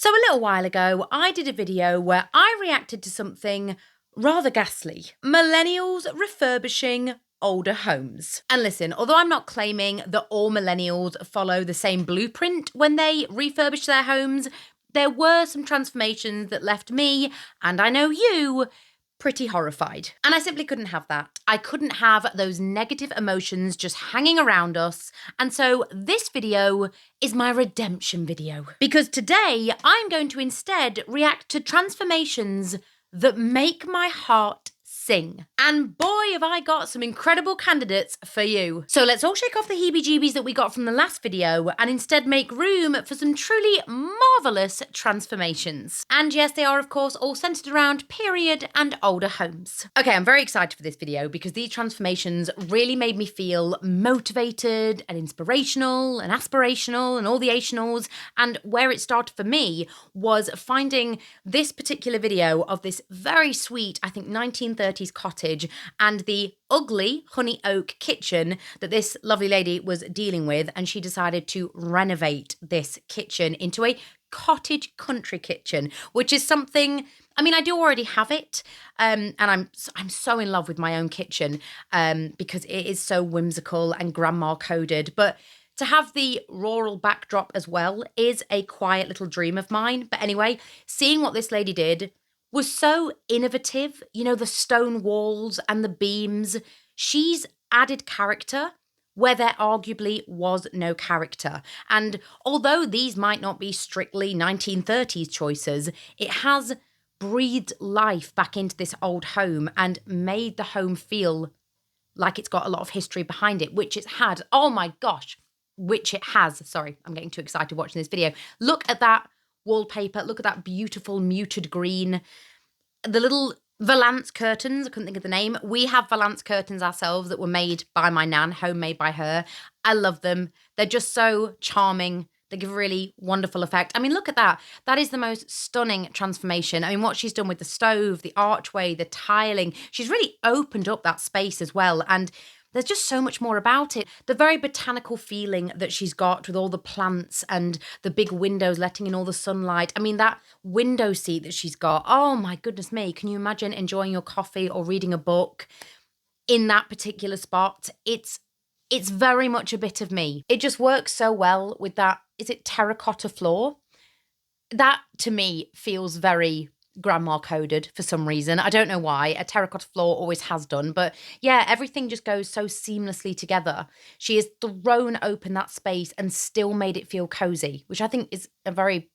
So a little while ago, I did a video where I reacted to something rather ghastly. Millennials refurbishing older homes. And listen, although I'm not claiming that all millennials follow the same blueprint when they refurbish their homes, there were some transformations that left me, and I know you, pretty horrified. And I simply couldn't have that. I couldn't have those negative emotions just hanging around us. And so this video is my redemption video. Because today I'm going to instead react to transformations that make my heart sing. And boy, have I got some incredible candidates for you. So let's all shake off the heebie-jeebies that we got from the last video and instead make room for some truly marvellous transformations. And yes, they are of course all centred around period and older homes. Okay, I'm very excited for this video because these transformations really made me feel motivated and inspirational and aspirational and all the ationals. And where it started for me was finding this particular video of this very sweet, I think 1930s cottage and the ugly honey oak kitchen that this lovely lady was dealing with, and she decided to renovate this kitchen into a cottage country kitchen, which is something, I mean, I do already have it, and I'm so in love with my own kitchen because it is so whimsical and grandma coded, but to have the rural backdrop as well is a quiet little dream of mine. But anyway, seeing what this lady did was so innovative. You know, the stone walls and the beams. She's added character where there arguably was no character. And although these might not be strictly 1930s choices, it has breathed life back into this old home and made the home feel like it's got a lot of history behind it, which it's had. Oh my gosh, which it has. Sorry, I'm getting too excited watching this video. Look at that wallpaper. Look at that beautiful muted green. The little valance curtains, I couldn't think of the name. We have valance curtains ourselves that were made by my nan, homemade by her. I love them. They're just so charming. They give a really wonderful effect. I mean, look at that. That is the most stunning transformation. I mean, what she's done with the stove, the archway, the tiling, she's really opened up that space as well. And there's just so much more about it. The very botanical feeling that she's got with all the plants and the big windows letting in all the sunlight. I mean, that window seat that she's got, oh my goodness me. Can you imagine enjoying your coffee or reading a book in that particular spot? It's very much a bit of me. It just works so well with that, is it terracotta floor? That to me feels very grandma coded for some reason. I don't know why. A terracotta floor always has done, but yeah, everything just goes so seamlessly together. She has thrown open that space and still made it feel cozy, which I think is a very,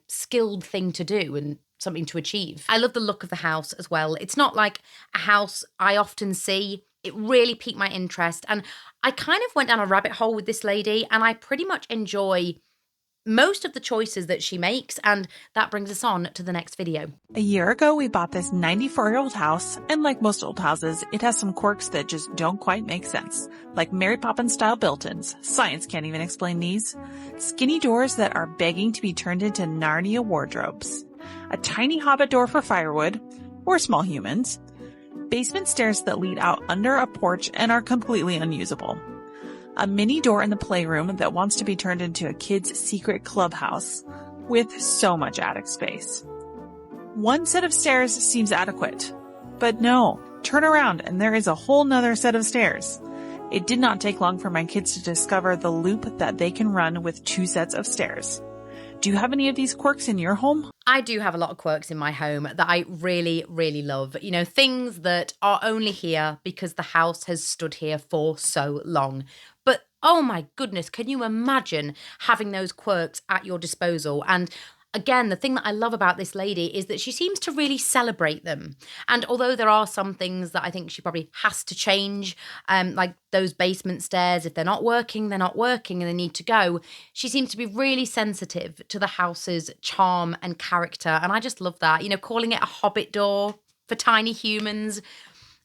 skilled thing to do and something to achieve. I love the look of the house as well. It's not like a house I often see. It really piqued my interest, and I kind of went down a rabbit hole with this lady, and I pretty much enjoy most of the choices that she makes, and that brings us on to the next video. A year ago, we bought this 94-year-old house, and like most old houses, it has some quirks that just don't quite make sense. Like Mary Poppins-style built-ins. Science can't even explain these. Skinny doors that are begging to be turned into Narnia wardrobes. A tiny hobbit door for firewood, or small humans. Basement stairs that lead out under a porch and are completely unusable. A mini door in the playroom that wants to be turned into a kid's secret clubhouse with so much attic space. One set of stairs seems adequate, but no, turn around and there is a whole nother set of stairs. It did not take long for my kids to discover the loop that they can run with 2 sets of stairs. Do you have any of these quirks in your home? I do have a lot of quirks in my home that I really, really love. Things that are only here because the house has stood here for so long. But oh my goodness, can you imagine having those quirks at your disposal? And again, the thing that I love about this lady is that she seems to really celebrate them. And although there are some things that I think she probably has to change, like those basement stairs, if they're not working, they're not working and they need to go, she seems to be really sensitive to the house's charm and character. And I just love that. Calling it a hobbit door for tiny humans.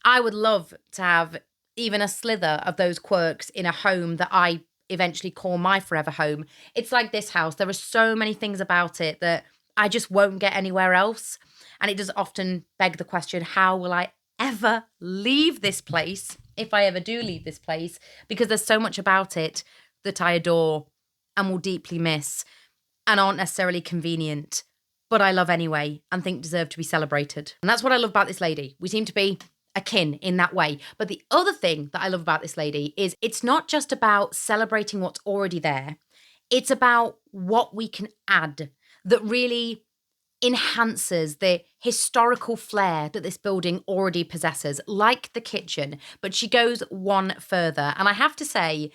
I would love to have even a slither of those quirks in a home that I eventually call my forever home. It's like this house. There are so many things about it that I just won't get anywhere else. And it does often beg the question, how will I ever leave this place, if I ever do leave this place? Because there's so much about it that I adore and will deeply miss and aren't necessarily convenient but I love anyway and think deserve to be celebrated. And that's what I love about this lady. We seem to be akin in that way. But the other thing that I love about this lady is it's not just about celebrating what's already there. It's about what we can add that really enhances the historical flair that this building already possesses, like the kitchen. But she goes one further. And I have to say,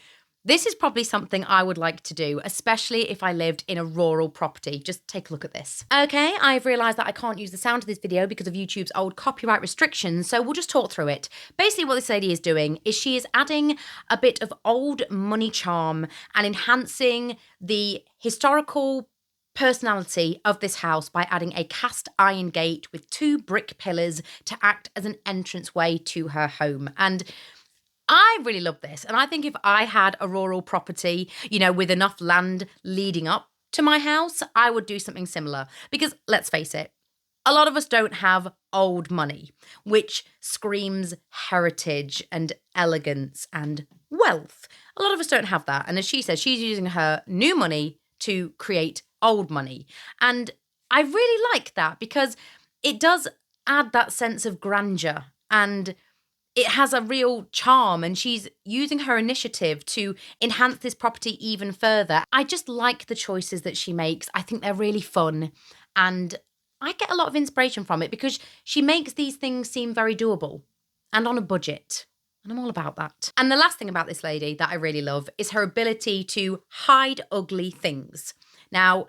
this is probably something I would like to do, especially if I lived in a rural property. Just take a look at this. Okay, I've realised that I can't use the sound of this video because of YouTube's old copyright restrictions, so we'll just talk through it. Basically, what this lady is doing is she is adding a bit of old money charm and enhancing the historical personality of this house by adding a cast iron gate with 2 brick pillars to act as an entranceway to her home. And I really love this. And I think if I had a rural property, with enough land leading up to my house, I would do something similar. Because let's face it, a lot of us don't have old money, which screams heritage and elegance and wealth. A lot of us don't have that. And as she says, she's using her new money to create old money. And I really like that because it does add that sense of grandeur and it has a real charm, and she's using her initiative to enhance this property even further. I just like the choices that she makes. I think they're really fun, and I get a lot of inspiration from it because she makes these things seem very doable and on a budget. And I'm all about that. And the last thing about this lady that I really love is her ability to hide ugly things. Now,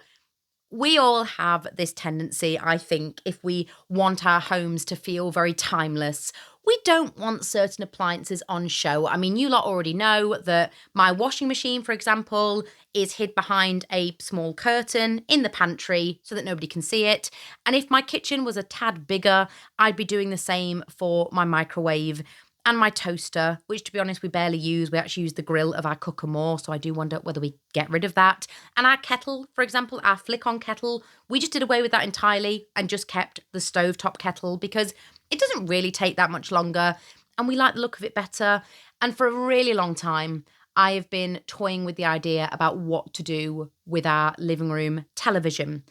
we all have this tendency, I think, if we want our homes to feel very timeless, we don't want certain appliances on show. I mean, you lot already know that my washing machine, for example, is hid behind a small curtain in the pantry so that nobody can see it. And if my kitchen was a tad bigger, I'd be doing the same for my microwave and my toaster, which, to be honest, we barely use. We actually use the grill of our cooker more, so I do wonder whether we get rid of that. And our kettle, for example, our flick-on kettle, we just did away with that entirely and just kept the stovetop kettle because it doesn't really take that much longer and we like the look of it better. And for a really long time, I have been toying with the idea about what to do with our living room television.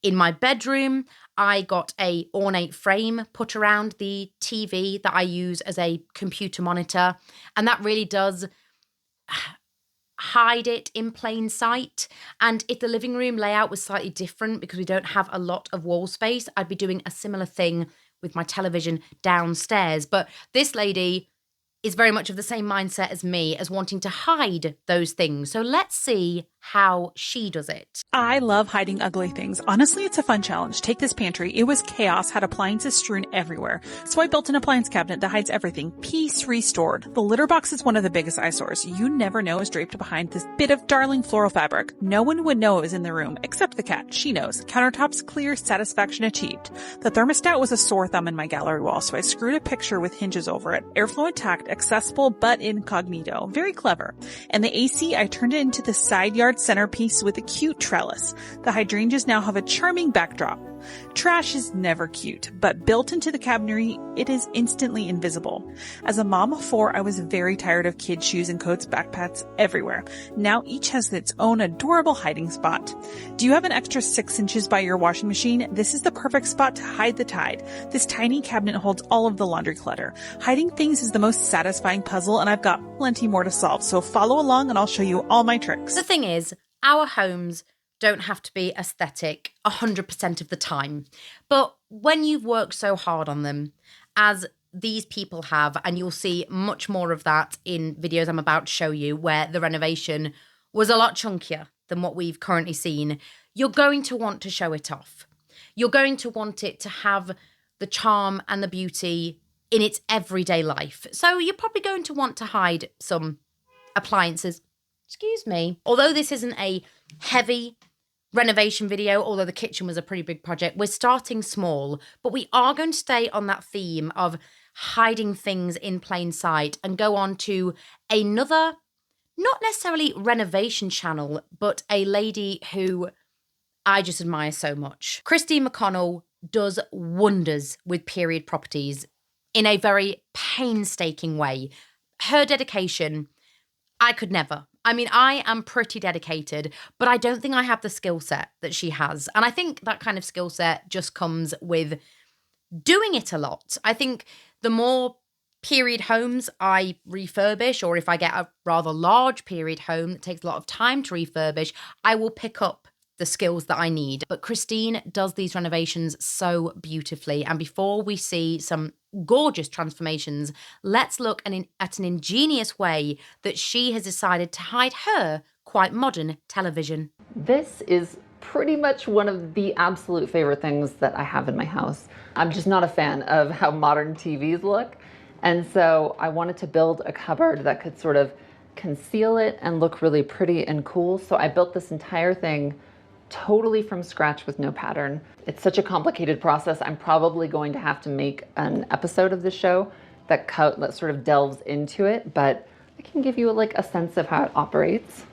In my bedroom, I got a ornate frame put around the TV that I use as a computer monitor, and that really does hide it in plain sight. And if the living room layout was slightly different because we don't have a lot of wall space, I'd be doing a similar thing with my television downstairs. But this lady is very much of the same mindset as me, as wanting to hide those things. So let's see how she does it. I love hiding ugly things. Honestly, it's a fun challenge. Take this pantry. It was chaos, had appliances strewn everywhere. So I built an appliance cabinet that hides everything. Peace restored. The litter box is one of the biggest eyesores. You never know is draped behind this bit of darling floral fabric. No one would know it was in the room, except the cat. She knows. Countertops clear, satisfaction achieved. The thermostat was a sore thumb in my gallery wall, so I screwed a picture with hinges over it. Airflow intact, accessible but incognito. Very clever. And the AC, I turned it into the side yard centerpiece with a cute trellis. The hydrangeas now have a charming backdrop. Trash is never cute, but built into the cabinetry, it is instantly invisible. As a mom of 4, I was very tired of kids' shoes and coats, backpacks everywhere. Now each has its own adorable hiding spot. Do you have an extra 6 inches by your washing machine? This is the perfect spot to hide the tide. This tiny cabinet holds all of the laundry clutter. Hiding things is the most satisfying puzzle, and I've got plenty more to solve, so follow along and I'll show you all my tricks. The thing is, our homes don't have to be aesthetic 100% of the time. But when you've worked so hard on them, as these people have, and you'll see much more of that in videos I'm about to show you, where the renovation was a lot chunkier than what we've currently seen, you're going to want to show it off. You're going to want it to have the charm and the beauty in its everyday life. So you're probably going to want to hide some appliances. Excuse me. Although this isn't a heavy renovation video, although the kitchen was a pretty big project, we're starting small, but we are going to stay on that theme of hiding things in plain sight and go on to another, not necessarily renovation channel, but a lady who I just admire so much. Christine McConnell does wonders with period properties in a very painstaking way. Her dedication, I could never. I mean, I am pretty dedicated, but I don't think I have the skill set that she has. And I think that kind of skill set just comes with doing it a lot. I think the more period homes I refurbish, or if I get a rather large period home that takes a lot of time to refurbish, I will pick up the skills that I need. But Christine does these renovations so beautifully. And before we see some gorgeous transformations, let's look at an ingenious way that she has decided to hide her quite modern television. This is pretty much one of the absolute favorite things that I have in my house. I'm just not a fan of how modern TVs look. And so I wanted to build a cupboard that could sort of conceal it and look really pretty and cool. So I built this entire thing totally from scratch with no pattern. It's such a complicated process. I'm probably going to have to make an episode of the show that sort of delves into it, but I can give you like a sense of how it operates.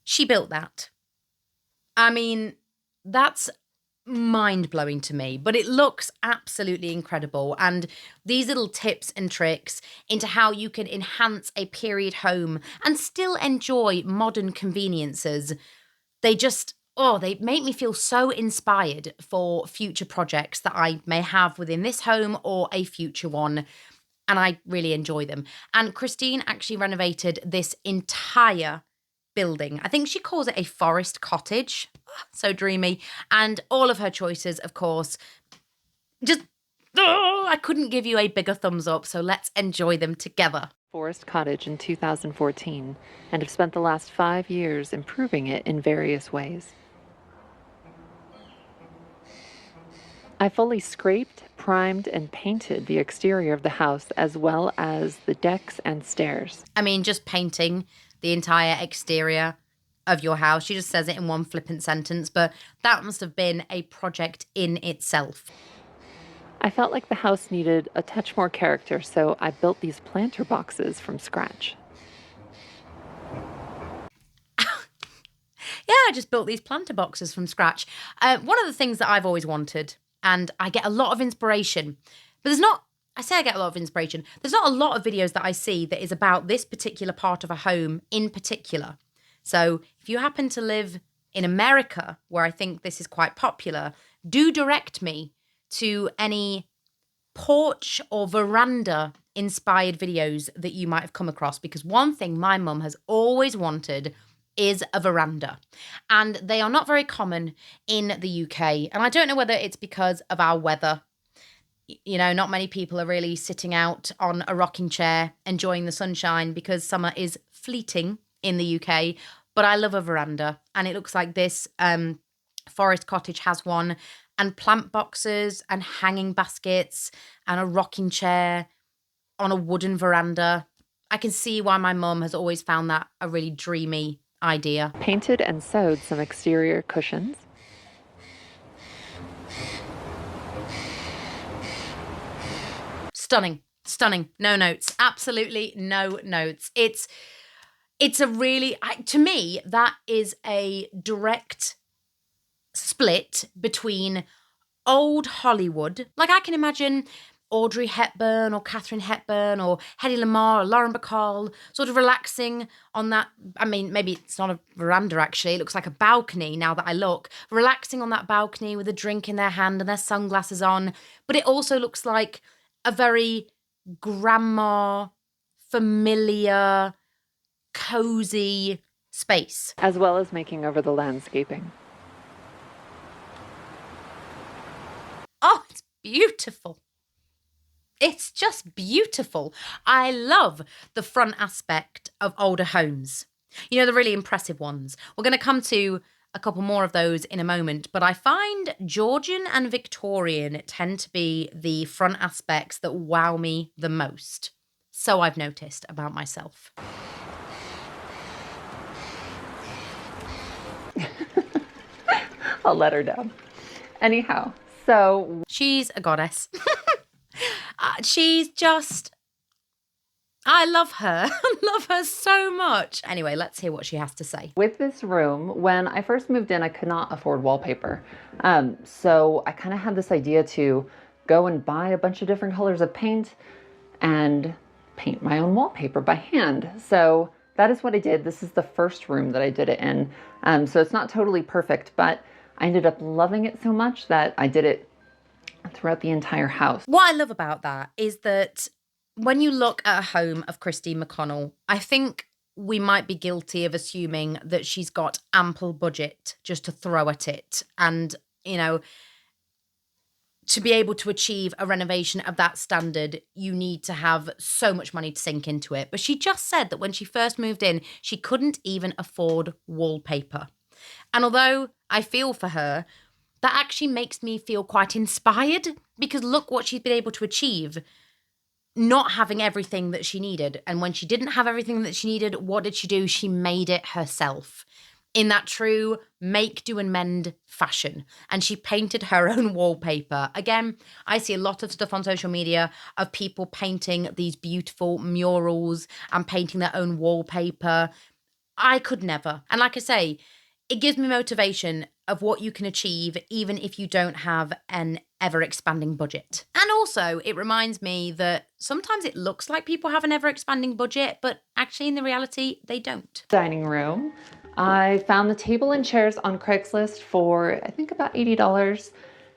She built that. I mean, that's mind-blowing to me, but it looks absolutely incredible. And these little tips and tricks into how you can enhance a period home and still enjoy modern conveniences, they make me feel so inspired for future projects that I may have within this home or a future one. And I really enjoy them. And Christine actually renovated this entire building. I think she calls it a forest cottage. So dreamy. And all of her choices, of course, I couldn't give you a bigger thumbs up. So let's enjoy them together. Forest cottage in 2014, and have spent the last 5 years improving it in various ways. I fully scraped, primed, and painted the exterior of the house as well as the decks and stairs. I mean, just painting the entire exterior of your house. She just says it in one flippant sentence, but that must have been a project in itself. I felt like the house needed a touch more character, so I built these planter boxes from scratch. Yeah, I just built these planter boxes from scratch. One of the things that I've always wanted, and I get a lot of inspiration, but I get a lot of inspiration. There's not a lot of videos that I see that is about this particular part of a home in particular. So if you happen to live in America, where I think this is quite popular, do direct me to any porch or veranda inspired videos that you might have come across, because one thing my mum has always wanted is a veranda, and they are not very common in the UK. And I don't know whether it's because of our weather. You know, not many people are really sitting out on a rocking chair enjoying the sunshine because summer is fleeting in the UK. But I love a veranda, and it looks like this forest cottage has one, and plant boxes and hanging baskets and a rocking chair on a wooden veranda. I can see why my mum has always found that a really dreamy idea. Painted and sewed some exterior cushions. Stunning. No notes. Absolutely no notes. It's a really, to me, that is a direct split between old Hollywood. Like, I can imagine Audrey Hepburn or Catherine Hepburn or Hedy Lamarr or Lauren Bacall sort of relaxing on that. I mean, maybe it's not a veranda, actually. It looks like a balcony now that I look. Relaxing on that balcony with a drink in their hand and their sunglasses on. But it also looks like a very grandma, familiar, cozy space. As well as making over the landscaping. Oh, it's beautiful. It's just beautiful. I love the front aspect of older homes. You know, the really impressive ones. We're going to come to a couple more of those in a moment, but I find Georgian and Victorian tend to be the front aspects that wow me the most. So I've noticed about myself. I'll let her down. Anyhow, so... She's a goddess. She's just... I love her. I love her so much. Anyway, let's hear what she has to say. With this room, when I first moved in, I could not afford wallpaper. So I kind of had this idea to go and buy a bunch of different colors of paint and paint my own wallpaper by hand. So that is what I did. This is the first room that I did it in. So it's not totally perfect, but I ended up loving it so much that I did it throughout the entire house. What I love about that is that when you look at a home of Christine McConnell, I think we might be guilty of assuming that she's got ample budget just to throw at it. And, you know, to be able to achieve a renovation of that standard, you need to have so much money to sink into it. But she just said that when she first moved in, she couldn't even afford wallpaper. And although I feel for her, that actually makes me feel quite inspired, because look what she's been able to achieve, not having everything that she needed. And when she didn't have everything that she needed, what did she do? She made it herself in that true make, do and mend fashion. And she painted her own wallpaper. Again, I see a lot of stuff on social media of people painting these beautiful murals and painting their own wallpaper. I could never. And like I say, it gives me motivation of what you can achieve even if you don't have an ever-expanding budget. And also, it reminds me that sometimes it looks like people have an ever-expanding budget, but actually in the reality, they don't. Dining room. I found the table and chairs on Craigslist for, I think, about $80.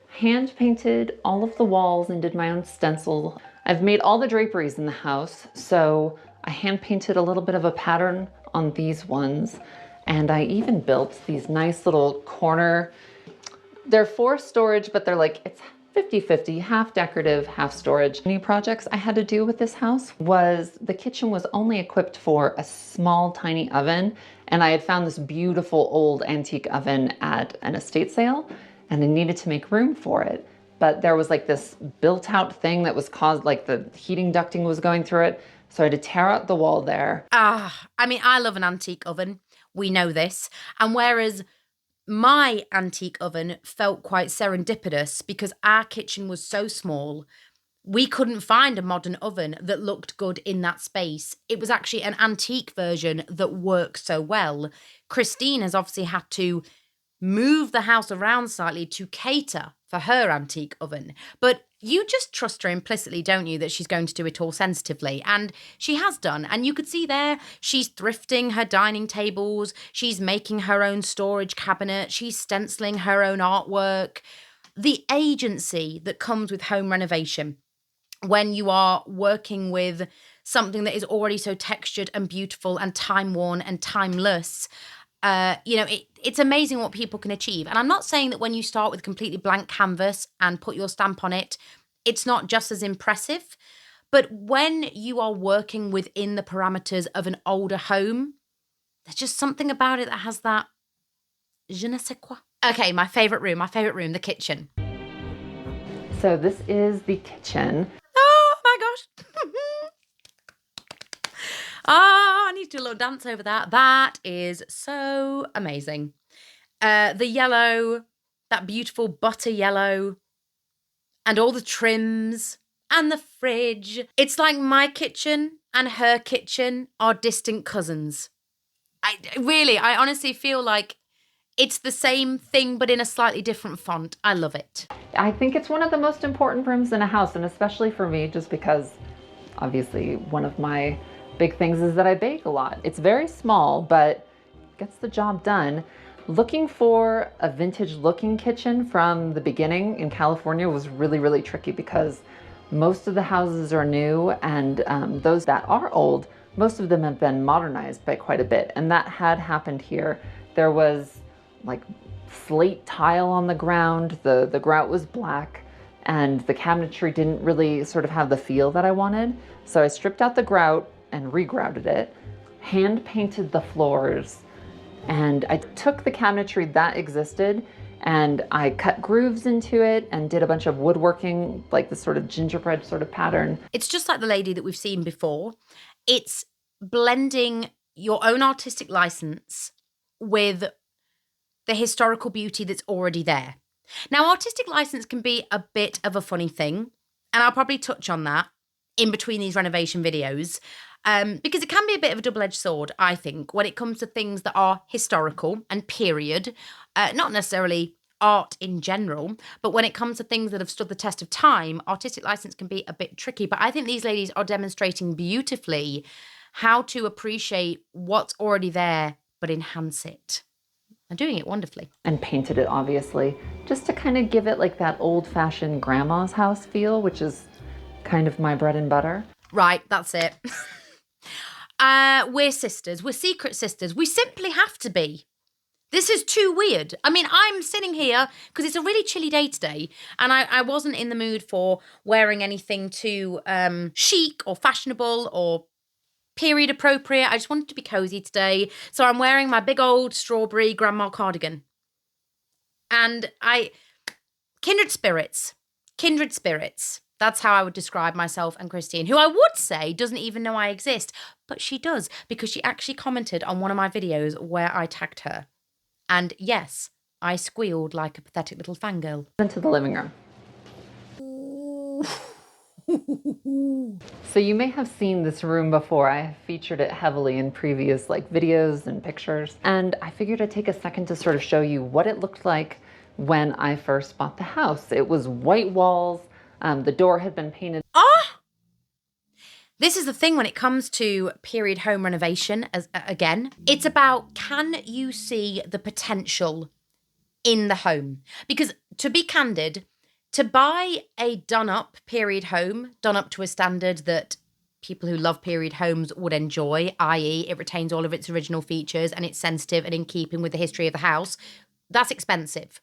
Hand painted all of the walls and did my own stencil. I've made all the draperies in the house, so I hand painted a little bit of a pattern on these ones. And I even built these nice little corner, they're for storage, but they're like, it's 50-50, half decorative, half storage. Any projects I had to do with this house was the kitchen was only equipped for a small, tiny oven. And I had found this beautiful old antique oven at an estate sale, and I needed to make room for it. But there was like this built out thing that was caused, like the heating ducting was going through it. So I had to tear out the wall there. I mean, I love an antique oven. We know this. And whereas my antique oven felt quite serendipitous because our kitchen was so small, we couldn't find a modern oven that looked good in that space. It was actually an antique version that worked so well. Christine has obviously had to move the house around slightly to cater for her antique oven. But you just trust her implicitly, don't you, that she's going to do it all sensitively? And she has done. And you could see there, she's thrifting her dining tables. She's making her own storage cabinet. She's stenciling her own artwork. The agency that comes with home renovation, when you are working with something that is already so textured and beautiful and time-worn and timeless, it's amazing what people can achieve. And I'm not saying that when you start with completely blank canvas and put your stamp on it, it's not just as impressive. But when you are working within the parameters of an older home, there's just something about it that has that je ne sais quoi. Okay, my favorite room, the kitchen. So this is the kitchen. Oh my gosh. I need to do a little dance over that. That is so amazing. The yellow, that beautiful butter yellow, and all the trims, and the fridge. It's like my kitchen and her kitchen are distant cousins. I honestly feel like it's the same thing, but in a slightly different font. I love it. I think it's one of the most important rooms in a house, and especially for me, just because obviously one of my big things is that I bake a lot. It's very small, but gets the job done. Looking for a vintage looking kitchen from the beginning in California was really, really tricky because most of the houses are new, and those that are old, most of them have been modernized by quite a bit. And that had happened here. There was like slate tile on the ground, the grout was black, and the cabinetry didn't really sort of have the feel that I wanted. So I stripped out the grout and regrouted it, hand painted the floors, and I took the cabinetry that existed and I cut grooves into it and did a bunch of woodworking, like this sort of gingerbread sort of pattern. It's just like the lady that we've seen before. It's blending your own artistic license with the historical beauty that's already there. Now, artistic license can be a bit of a funny thing, and I'll probably touch on that in between these renovation videos, because it can be a bit of a double-edged sword, I think, when it comes to things that are historical and period, not necessarily art in general. But when it comes to things that have stood the test of time, artistic license can be a bit tricky. But I think these ladies are demonstrating beautifully how to appreciate what's already there, but enhance it. And doing it wonderfully. And painted it, obviously, just to kind of give it like that old-fashioned grandma's house feel, which is kind of my bread and butter. Right, that's it. We're sisters. We're secret sisters. We simply have to be. This is too weird. I mean, I'm sitting here because it's a really chilly day today, and I wasn't in the mood for wearing anything too chic or fashionable or period appropriate. I just wanted to be cozy today. So I'm wearing my big old strawberry grandma cardigan. And kindred spirits. Kindred spirits. That's how I would describe myself and Christine, who I would say doesn't even know I exist. But she does, because she actually commented on one of my videos where I tagged her. And yes, I squealed like a pathetic little fangirl. Into the living room. So you may have seen this room before. I have featured it heavily in previous videos and pictures. And I figured I'd take a second to sort of show you what it looked like when I first bought the house. It was white walls. The door had been painted. This is the thing when it comes to period home renovation, again. It's about, can you see the potential in the home? Because to be candid, to buy a done-up period home, done up to a standard that people who love period homes would enjoy, i.e. it retains all of its original features and it's sensitive and in keeping with the history of the house, that's expensive.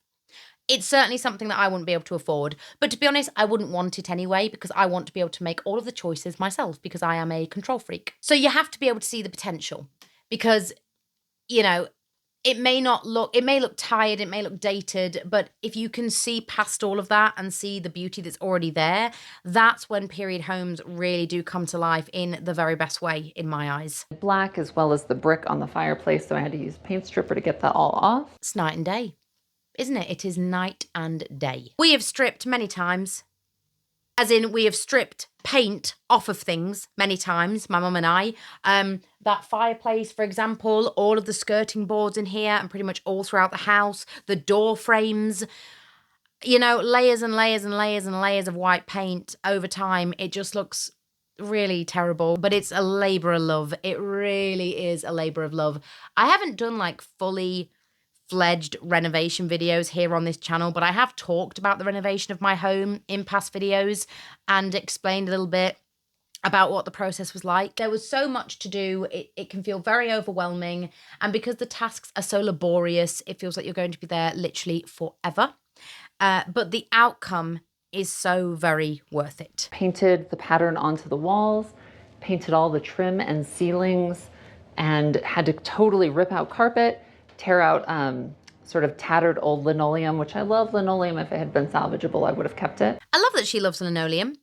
It's certainly something that I wouldn't be able to afford. But to be honest, I wouldn't want it anyway, because I want to be able to make all of the choices myself, because I am a control freak. So you have to be able to see the potential, because, you know, it may look tired, it may look dated, but if you can see past all of that and see the beauty that's already there, that's when period homes really do come to life in the very best way, in my eyes. Black, as well as the brick on the fireplace, so I had to use paint stripper to get that all off. It's night and day, isn't it? It is night and day. We have stripped many times. As in, we have stripped paint off of things many times, my mum and I. That fireplace, for example, all of the skirting boards in here and pretty much all throughout the house, the door frames, you know, layers and layers and layers and layers of white paint over time. It just looks really terrible, but it's a labor of love. It really is a labor of love. I haven't done fully fledged renovation videos here on this channel, but I have talked about the renovation of my home in past videos and explained a little bit about what the process was like. There was so much to do. It can feel very overwhelming, and because the tasks are so laborious, it feels like you're going to be there literally forever. But the outcome is so very worth it. Painted the pattern onto the walls, painted all the trim and ceilings, and had to totally rip out carpet, tear out sort of tattered old linoleum, which I love linoleum. If it had been salvageable, I would have kept it. I love that she loves linoleum.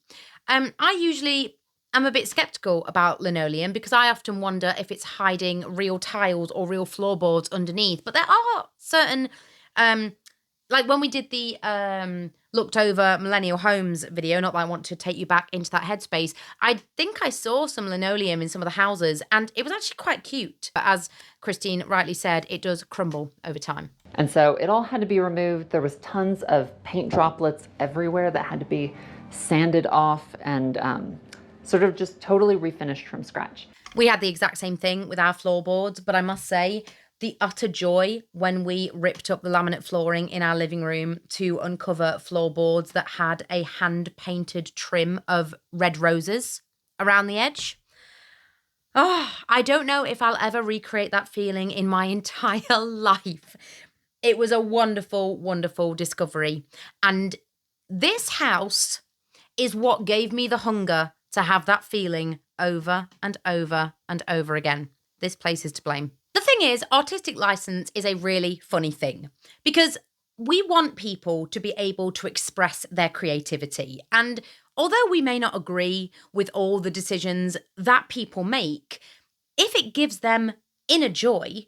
I usually am a bit skeptical about linoleum because I often wonder if it's hiding real tiles or real floorboards underneath. But there are certain, like when we did the looked over millennial homes video, not that I want to take you back into that headspace, I think I saw some linoleum in some of the houses and it was actually quite cute. But as Christine rightly said, it does crumble over time. And so it all had to be removed. There was tons of paint droplets everywhere that had to be sanded off and sort of just totally refinished from scratch. We had the exact same thing with our floorboards, but I must say, the utter joy when we ripped up the laminate flooring in our living room to uncover floorboards that had a hand-painted trim of red roses around the edge. Oh, I don't know if I'll ever recreate that feeling in my entire life. It was a wonderful, wonderful discovery. And this house is what gave me the hunger to have that feeling over and over and over again. This place is to blame. The thing is, artistic license is a really funny thing because we want people to be able to express their creativity. And although we may not agree with all the decisions that people make, if it gives them inner joy,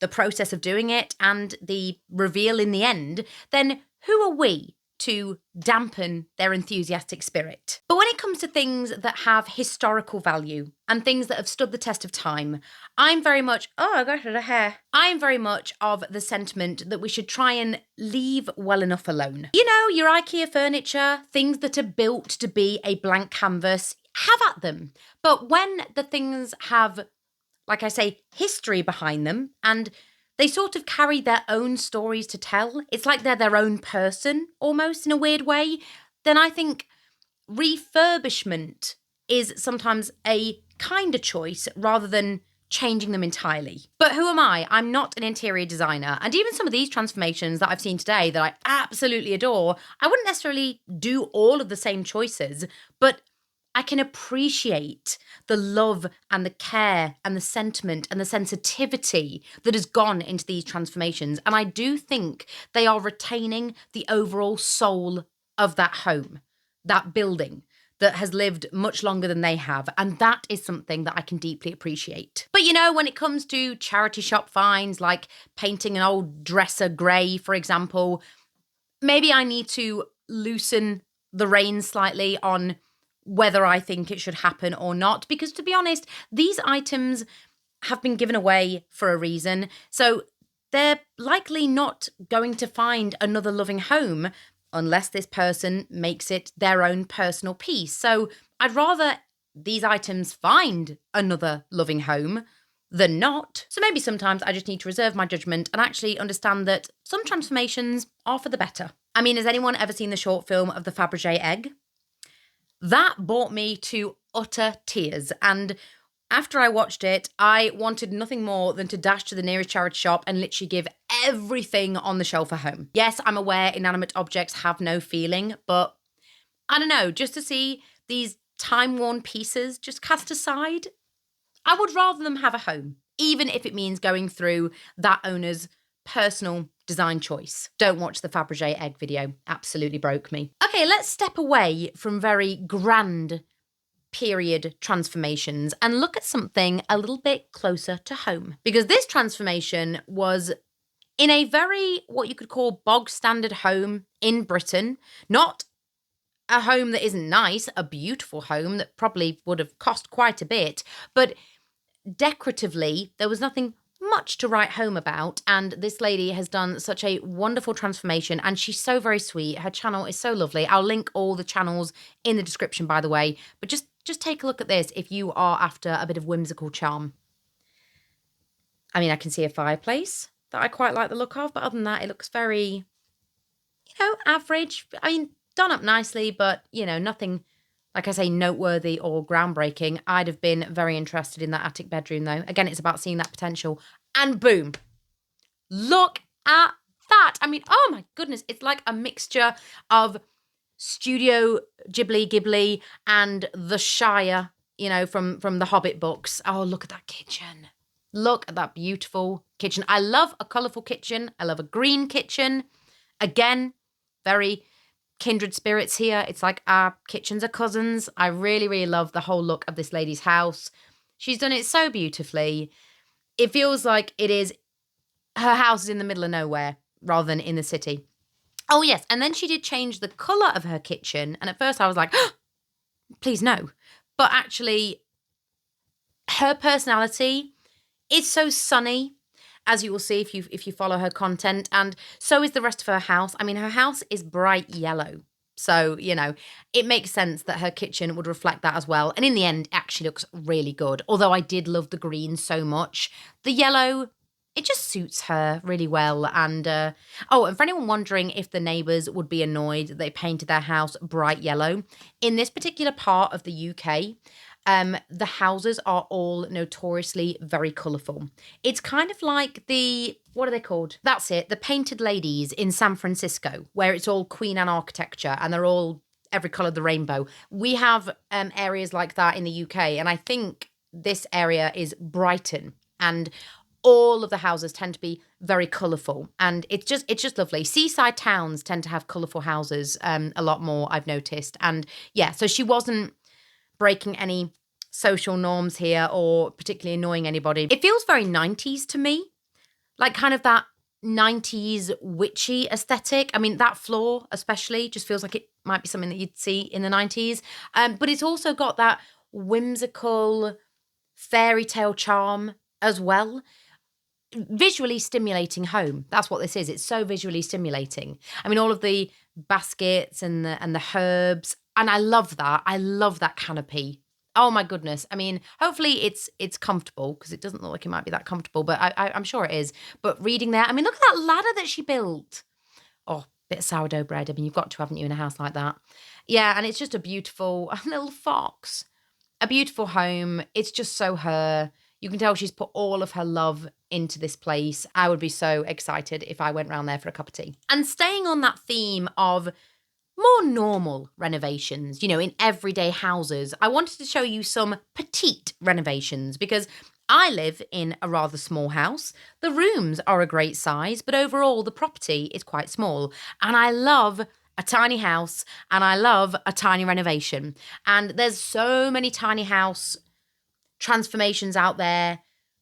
the process of doing it and the reveal in the end, then who are we to dampen their enthusiastic spirit. But when it comes to things that have historical value and things that have stood the test of time, I'm very much, I got rid of hair. I'm very much of the sentiment that we should try and leave well enough alone. You know, your IKEA furniture, things that are built to be a blank canvas, have at them. But when the things have, like I say, history behind them and they sort of carry their own stories to tell, it's like they're their own person almost in a weird way, then I think refurbishment is sometimes a kinder choice rather than changing them entirely. But who am I? I'm not an interior designer. And even some of these transformations that I've seen today that I absolutely adore, I wouldn't necessarily do all of the same choices, but I can appreciate the love and the care and the sentiment and the sensitivity that has gone into these transformations. And I do think they are retaining the overall soul of that home, that building that has lived much longer than they have. And that is something that I can deeply appreciate. But you know, when it comes to charity shop finds, like painting an old dresser grey, for example, maybe I need to loosen the reins slightly on whether I think it should happen or not. Because to be honest, these items have been given away for a reason. So they're likely not going to find another loving home unless this person makes it their own personal piece. So I'd rather these items find another loving home than not. So maybe sometimes I just need to reserve my judgment and actually understand that some transformations are for the better. I mean, has anyone ever seen the short film of the Fabergé egg? That brought me to utter tears, and after I watched it, I wanted nothing more than to dash to the nearest charity shop and literally give everything on the shelf a home. Yes, I'm aware inanimate objects have no feeling, but I don't know, just to see these time-worn pieces just cast aside, I would rather them have a home, even if it means going through that owner's personal design choice. Don't watch the Fabergé egg video. Absolutely broke me. Okay, let's step away from very grand period transformations and look at something a little bit closer to home. Because this transformation was in a very, what you could call bog standard home in Britain. Not a home that isn't nice, a beautiful home that probably would have cost quite a bit, but decoratively, there was nothing much to write home about, and this lady has done such a wonderful transformation, and she's so very sweet. Her channel is so lovely. I'll link all the channels in the description, by the way, but just take a look at this if you are after a bit of whimsical charm. I mean, I can see a fireplace that I quite like the look of, but other than that, it looks very, you know, average. I mean, done up nicely, but, you know, nothing, like I say, noteworthy or groundbreaking. I'd have been very interested in that attic bedroom, though. Again, it's about seeing that potential. And boom, look at that. I mean, oh my goodness, it's like a mixture of Studio Ghibli and The Shire, you know, from the Hobbit books. Oh, look at that kitchen. Look at that beautiful kitchen. I love a colourful kitchen. I love a green kitchen. Again, very kindred spirits here. It's like our kitchens are cousins. I really, really love the whole look of this lady's house. She's done it so beautifully. It feels like it is, her house is in the middle of nowhere rather than in the city. Oh, yes. And then she did change the colour of her kitchen. And at first I was like, oh, please no. But actually, her personality is so sunny, as you will see if you follow her content. And so is the rest of her house. I mean, her house is bright yellow. So, you know, it makes sense that her kitchen would reflect that as well. And in the end, it actually looks really good. Although I did love the green so much. The yellow, it just suits her really well. And, and for anyone wondering if the neighbours would be annoyed that they painted their house bright yellow, in this particular part of the UK, the houses are all notoriously very colourful. It's kind of like what are they called? That's it, the Painted Ladies in San Francisco, where it's all Queen Anne architecture and they're all every colour of the rainbow. We have areas like that in the UK, and I think this area is Brighton, and all of the houses tend to be very colourful, and it's just lovely. Seaside towns tend to have colourful houses a lot more, I've noticed. And yeah, so she wasn't breaking any social norms here or particularly annoying anybody. It feels very 90s to me, like kind of that 90s witchy aesthetic. I mean, that floor especially just feels like it might be something that you'd see in the 90s. But it's also got that whimsical fairy tale charm as well. Visually stimulating home. That's what this is. It's so visually stimulating. I mean, all of the baskets and the herbs, and I love that. I love that canopy. Oh my goodness. I mean, hopefully it's comfortable, because it doesn't look like it might be that comfortable, but I'm sure it is. But reading there, I mean, look at that ladder that she built. Oh, bit of sourdough bread. I mean, you've got to, haven't you, in a house like that? Yeah, and it's just a beautiful little fox. A beautiful home. It's just so her. You can tell she's put all of her love into this place. I would be so excited if I went round there for a cup of tea. And staying on that theme of more normal renovations, in everyday houses, I wanted to show you some petite renovations, because I live in a rather small house. The rooms are a great size, but overall the property is quite small. And I love a tiny house, and I love a tiny renovation. And there's so many tiny house transformations out there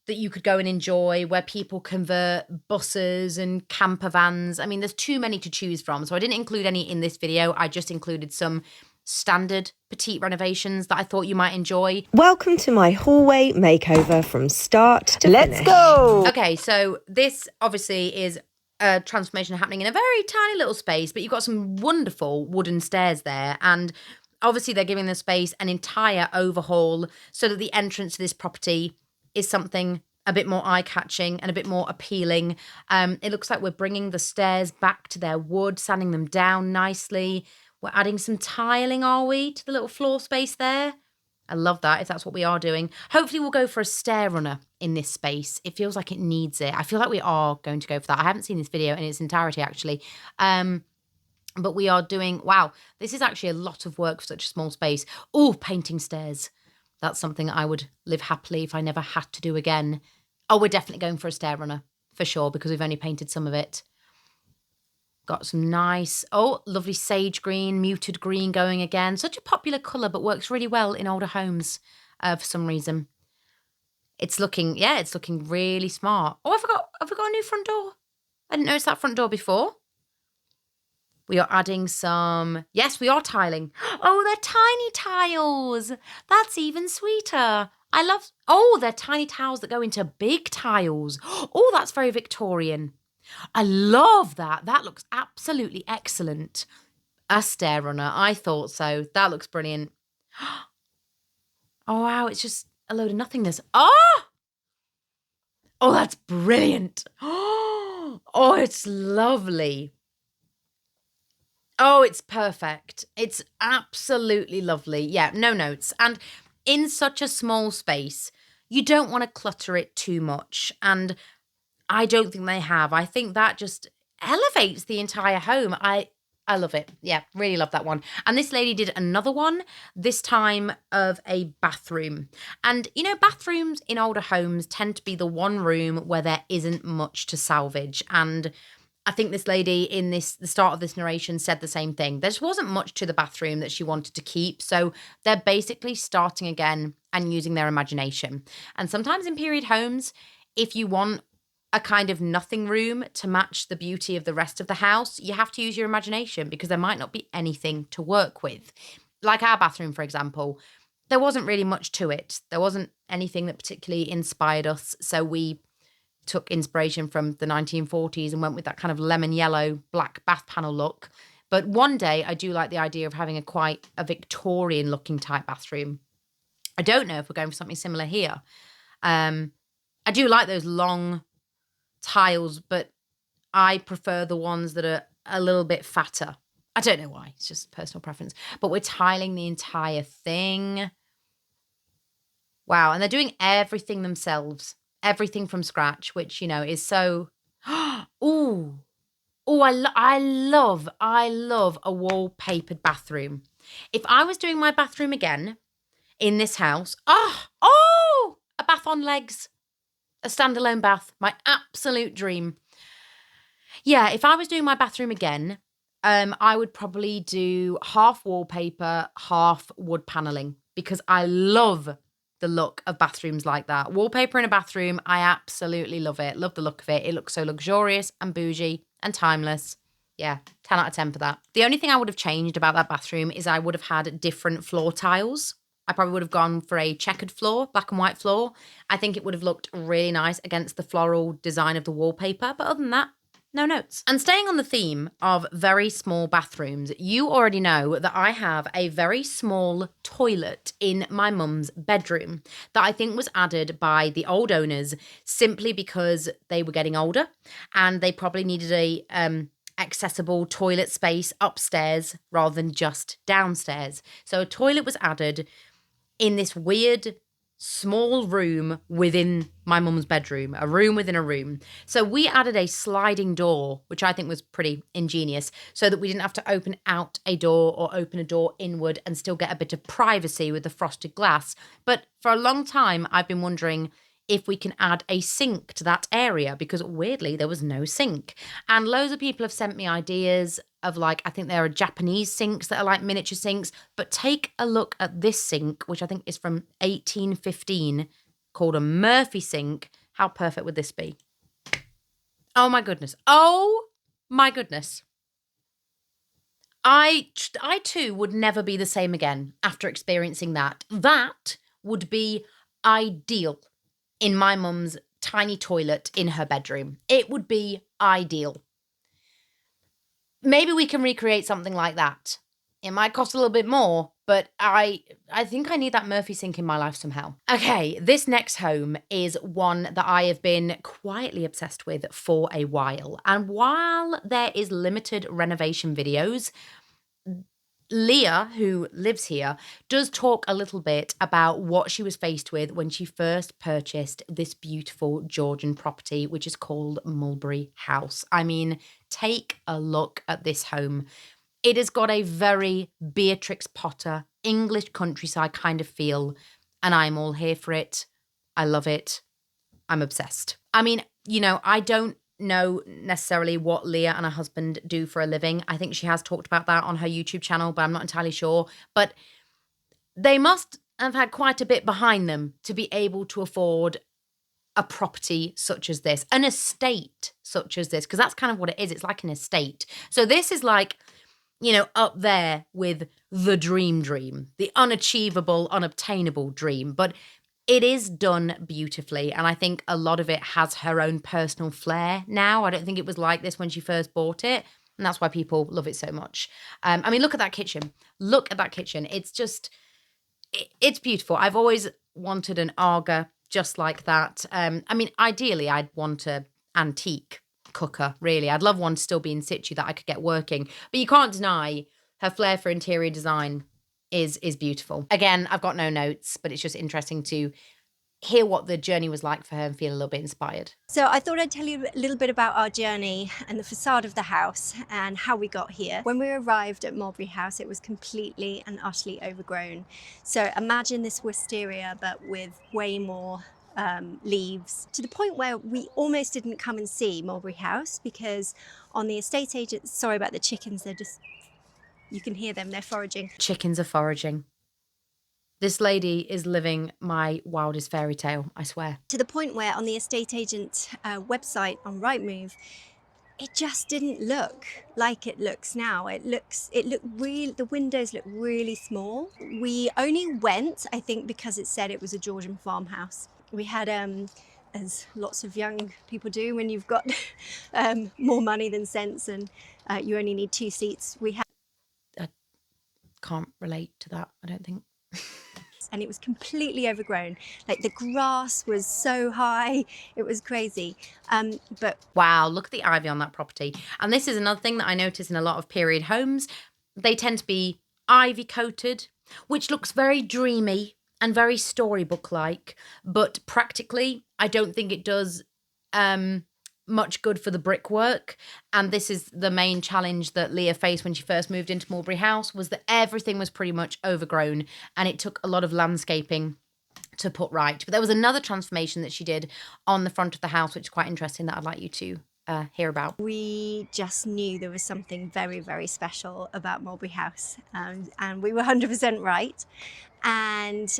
that you could go and enjoy, where people convert buses and camper vans. I mean, there's too many to choose from. So I didn't include any in this video. I just included some standard petite renovations that I thought you might enjoy. Welcome to my hallway makeover from start to finish. Let's go! Okay, so this obviously is a transformation happening in a very tiny little space, but you've got some wonderful wooden stairs there, and obviously they're giving the space an entire overhaul so that the entrance to this property is something a bit more eye-catching and a bit more appealing. It looks like we're bringing the stairs back to their wood, sanding them down nicely. We're adding some tiling, are we, to the little floor space there? I love that, if that's what we are doing. Hopefully we'll go for a stair runner in this space. It feels like it needs it. I feel like we are going to go for that. I haven't seen this video in its entirety, actually. But we are doing, wow, this is actually a lot of work for such a small space. Oh, painting stairs. That's something I would live happily if I never had to do again. Oh, we're definitely going for a stair runner, for sure, because we've only painted some of it. Got some nice, lovely sage green, muted green going again. Such a popular colour, but works really well in older homes for some reason. It's looking really smart. Oh, have we got a new front door? I didn't notice that front door before. We are adding some, yes, we are tiling. Oh, they're tiny tiles. That's even sweeter. They're tiny tiles that go into big tiles. Oh, that's very Victorian. I love that. That looks absolutely excellent. A stair runner. I thought so. That looks brilliant. Oh, wow. It's just a load of nothingness. Oh, that's brilliant. Oh, it's lovely. Oh, it's perfect. It's absolutely lovely. Yeah, no notes. And in such a small space, you don't want to clutter it too much. And I don't think they have. I think that just elevates the entire home. I love it. Yeah, really love that one. And this lady did another one, this time of a bathroom. And, bathrooms in older homes tend to be the one room where there isn't much to salvage. And I think this lady in the start of this narration said the same thing. There just wasn't much to the bathroom that she wanted to keep. So they're basically starting again and using their imagination. And sometimes in period homes, if you want a kind of nothing room to match the beauty of the rest of the house, you have to use your imagination, because there might not be anything to work with. Like our bathroom, for example, there wasn't really much to it. There wasn't anything that particularly inspired us. So we took inspiration from the 1940s and went with that kind of lemon yellow black bath panel look. But one day I do like the idea of having quite a Victorian looking type bathroom. I don't know if we're going for something similar here. I do like those long tiles, but I prefer the ones that are a little bit fatter. I don't know why. It's just personal preference. But we're tiling the entire thing. Wow. And they're doing everything themselves. Everything from scratch, which, is so, I love a wallpapered bathroom. If I was doing my bathroom again in this house, a bath on legs, a standalone bath, my absolute dream. Yeah, if I was doing my bathroom again, I would probably do half wallpaper, half wood paneling, because I love the look of bathrooms like that. Wallpaper in a bathroom, I absolutely love it. Love the look of it. It looks so luxurious and bougie and timeless. Yeah, 10 out of 10 for that. The only thing I would have changed about that bathroom is I would have had different floor tiles. I probably would have gone for a checkered floor, black and white floor. I think it would have looked really nice against the floral design of the wallpaper. But other than that, no notes. And staying on the theme of very small bathrooms, you already know that I have a very small toilet in my mum's bedroom that I think was added by the old owners simply because they were getting older and they probably needed a accessible toilet space upstairs rather than just downstairs. So a toilet was added in this weird small room within my mum's bedroom, a room within a room. So we added a sliding door, which I think was pretty ingenious, so that we didn't have to open out a door or open a door inward and still get a bit of privacy with the frosted glass. But for a long time, I've been wondering if we can add a sink to that area because weirdly there was no sink. And loads of people have sent me ideas of like, I think there are Japanese sinks that are like miniature sinks, but take a look at this sink, which I think is from 1815, called a Murphy sink. How perfect would this be? Oh my goodness. Oh my goodness. I too would never be the same again after experiencing that. That would be ideal in my mum's tiny toilet in her bedroom. It would be ideal. Maybe we can recreate something like that. It might cost a little bit more, but I think I need that Murphy sink in my life somehow. Okay, this next home is one that I have been quietly obsessed with for a while. And while there is limited renovation videos, Leah, who lives here, does talk a little bit about what she was faced with when she first purchased this beautiful Georgian property, which is called Mulberry House. I mean, take a look at this home. It has got a very Beatrix Potter, English countryside kind of feel, and I'm all here for it. I love it. I'm obsessed. I mean, you know, I don't know necessarily what Leah and her husband do for a living. I think she has talked about that on her YouTube channel, but I'm not entirely sure. But they must have had quite a bit behind them to be able to afford a property such as this, an estate such as this, because that's kind of what it is. It's like an estate. So this is like, you know, up there with the dream, the unachievable, unobtainable dream. But it is done beautifully, and I think a lot of it has her own personal flair now. I don't think it was like this when she first bought it, and that's why people love it so much. I mean, look at that kitchen. Look at that kitchen. It's just, it's beautiful. I've always wanted an Aga just like that. I mean, ideally, I'd want an antique cooker, really. I'd love one to still be in situ that I could get working. But you can't deny her flair for interior design is beautiful. Again, I've got no notes, but it's just interesting to hear what the journey was like for her and feel a little bit inspired. So I thought I'd tell you a little bit about our journey and the facade of the house and how we got here. When we arrived at Mulberry House, it was completely and utterly overgrown. So imagine this wisteria, but with way more leaves, to the point where we almost didn't come and see Mulberry House because on the estate agent, sorry about the chickens, they're just, you can hear them, they're foraging. Chickens are foraging. This lady is living my wildest fairy tale, I swear. To the point where on the estate agent website on Rightmove, it just didn't look like it looks now. The windows look really small. We only went, I think, because it said it was a Georgian farmhouse. We had, as lots of young people do when you've got more money than sense and you only need 2 seats, we had... I can't relate to that, I don't think. And it was completely overgrown. Like the grass was so high, it was crazy. But wow, look at the ivy on that property. And this is another thing that I notice in a lot of period homes. They tend to be ivy coated, which looks very dreamy and very storybook-like. But practically, I don't think it does much good for the brickwork. And this is the main challenge that Leah faced when she first moved into Mulberry House, was that everything was pretty much overgrown and it took a lot of landscaping to put right. But there was another transformation that she did on the front of the house, which is quite interesting, that I'd like you to hear about? We just knew there was something very, very special about Mulberry House, and we were 100% right. And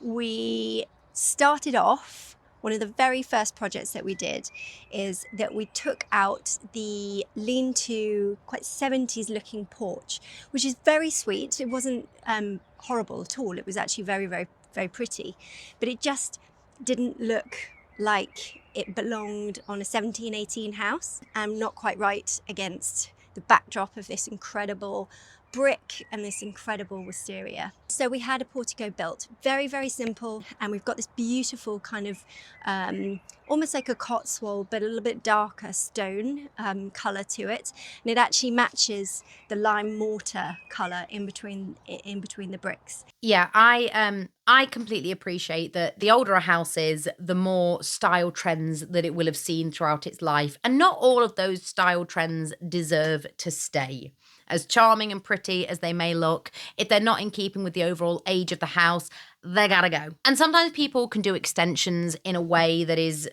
we started off, one of the very first projects that we did is that we took out the lean-to, quite 70s looking porch, which is very sweet. It wasn't horrible at all. It was actually very, very, very pretty, but it just didn't look like it belonged on a 1718 house, and not quite right against the backdrop of this incredible brick and this incredible wisteria. So we had a portico built, very, very simple, and we've got this beautiful kind of almost like a Cotswold, but a little bit darker stone colour to it, and it actually matches the lime mortar colour in between the bricks. Yeah, I completely appreciate that the older a house is, the more style trends that it will have seen throughout its life, and not all of those style trends deserve to stay. As charming and pretty as they may look, if they're not in keeping with the overall age of the house, they gotta go. And sometimes people can do extensions in a way that is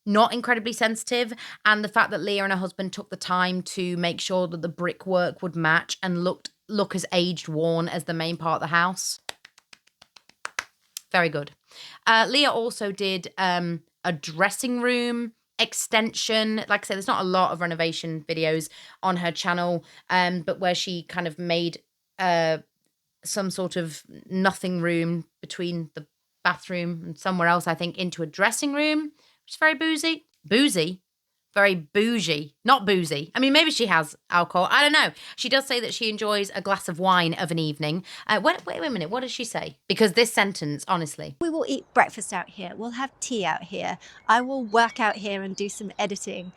not incredibly sensitive, and the fact that Leah and her husband took the time to make sure that the brickwork would match and look as aged worn as the main part of the house, very good. Leah also did a dressing room extension. Like I said, there's not a lot of renovation videos on her channel, but where she kind of made some sort of nothing room between the bathroom and somewhere else, I think, into a dressing room, which is very boozy, very bougie, not boozy. I mean, maybe she has alcohol, I don't know. She does say that she enjoys a glass of wine of an evening. Wait a minute, what does she say? Because this sentence, honestly. We will eat breakfast out here, we'll have tea out here, I will work out here and do some editing,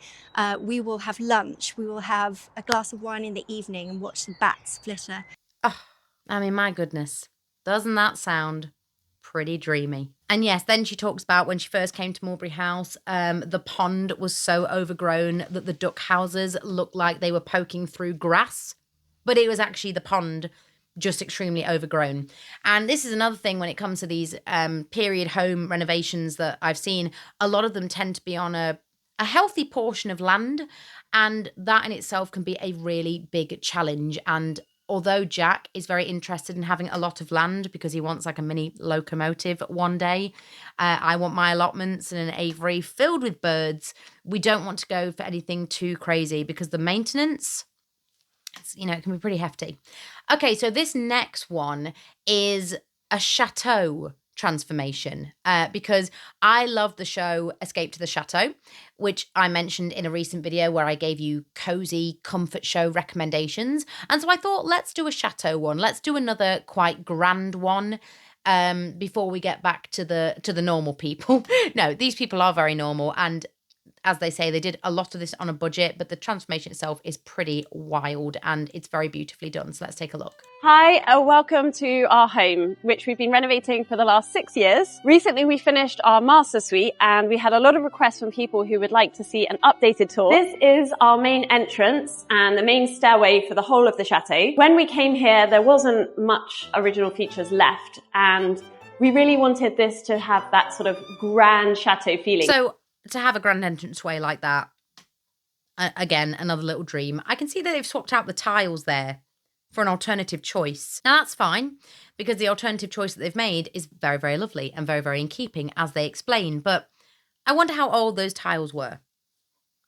we will have lunch, we will have a glass of wine in the evening and watch the bats flitter. Oh, I mean, my goodness, doesn't that sound pretty dreamy? And yes, then she talks about when she first came to Mulberry House, the pond was so overgrown that the duck houses looked like they were poking through grass, but it was actually the pond just extremely overgrown. And this is another thing when it comes to these period home renovations that I've seen. A lot of them tend to be on a healthy portion of land, and that in itself can be a really big challenge. And although Jack is very interested in having a lot of land because he wants like a mini locomotive one day, I want my allotments in an aviary filled with birds. We don't want to go for anything too crazy because the maintenance, it can be pretty hefty. Okay, so this next one is a chateau transformation, because I love the show Escape to the Chateau, which I mentioned in a recent video where I gave you cozy comfort show recommendations. And so I thought, let's do a chateau one. Let's do another quite grand one before we get back to the normal people. No, these people are very normal, and as they say, they did a lot of this on a budget, but the transformation itself is pretty wild and it's very beautifully done. So let's take a look. Hi, welcome to our home, which we've been renovating for the last 6 years. Recently, we finished our master suite and we had a lot of requests from people who would like to see an updated tour. This is our main entrance and the main stairway for the whole of the chateau. When we came here, there wasn't much original features left, and we really wanted this to have that sort of grand chateau feeling. So to have a grand entranceway like that, again, another little dream. I can see that they've swapped out the tiles there for an alternative choice. Now that's fine, because the alternative choice that they've made is very, very lovely and very, very in keeping, as they explain. But I wonder how old those tiles were.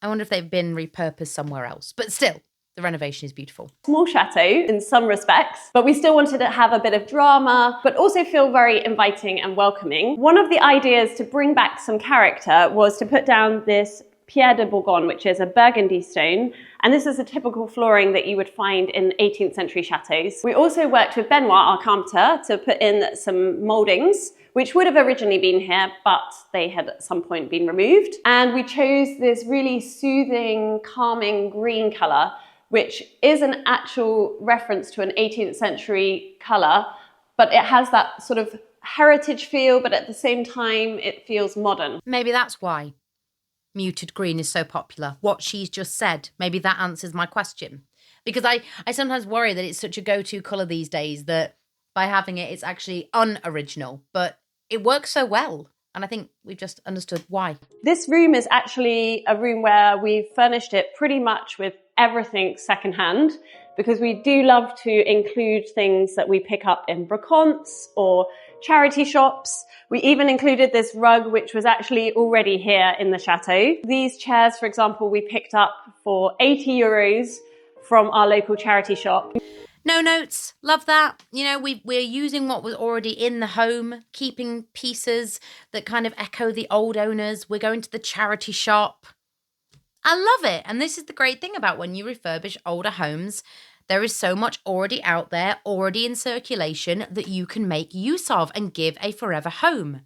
I wonder if they've been repurposed somewhere else. But still, the renovation is beautiful. Small chateau in some respects, but we still wanted to have a bit of drama, but also feel very inviting and welcoming. One of the ideas to bring back some character was to put down this Pierre de Bourgogne, which is a burgundy stone. And this is a typical flooring that you would find in 18th century chateaus. We also worked with Benoit, our carpenter, to put in some mouldings, which would have originally been here, but they had at some point been removed. And we chose this really soothing, calming green colour, which is an actual reference to an 18th century colour, but it has that sort of heritage feel, but at the same time, it feels modern. Maybe that's why muted green is so popular. What she's just said, maybe that answers my question. Because I sometimes worry that it's such a go-to colour these days that by having it, it's actually unoriginal, but it works so well. And I think we've just understood why. This room is actually a room where we've furnished it pretty much with everything secondhand, because we do love to include things that we pick up in brocantes or charity shops. We even included this rug, which was actually already here in the chateau. These chairs, for example, we picked up for €80 from our local charity shop. No notes, love that. You know, we're using what was already in the home, keeping pieces that kind of echo the old owners. We're going to the charity shop. I love it. And this is the great thing about when you refurbish older homes. There is so much already out there, already in circulation, that you can make use of and give a forever home.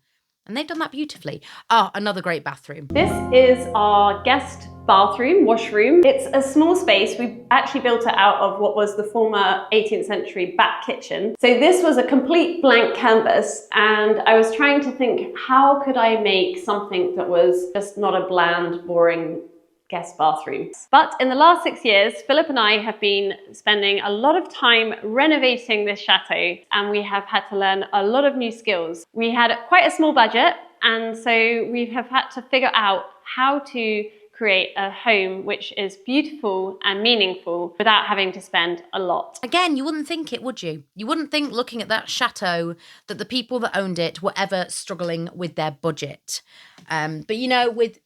And they've done that beautifully. Oh, another great bathroom. This is our guest bathroom, washroom. It's a small space. We actually built it out of what was the former 18th century back kitchen. So this was a complete blank canvas, and I was trying to think, how could I make something that was just not a bland, boring guest bathroom? But in the last 6 years, Philip and I have been spending a lot of time renovating this chateau, and we have had to learn a lot of new skills. We had quite a small budget, and so we have had to figure out how to create a home which is beautiful and meaningful without having to spend a lot. Again, you wouldn't think it, would you? You wouldn't think, looking at that chateau, that the people that owned it were ever struggling with their budget. But you know, with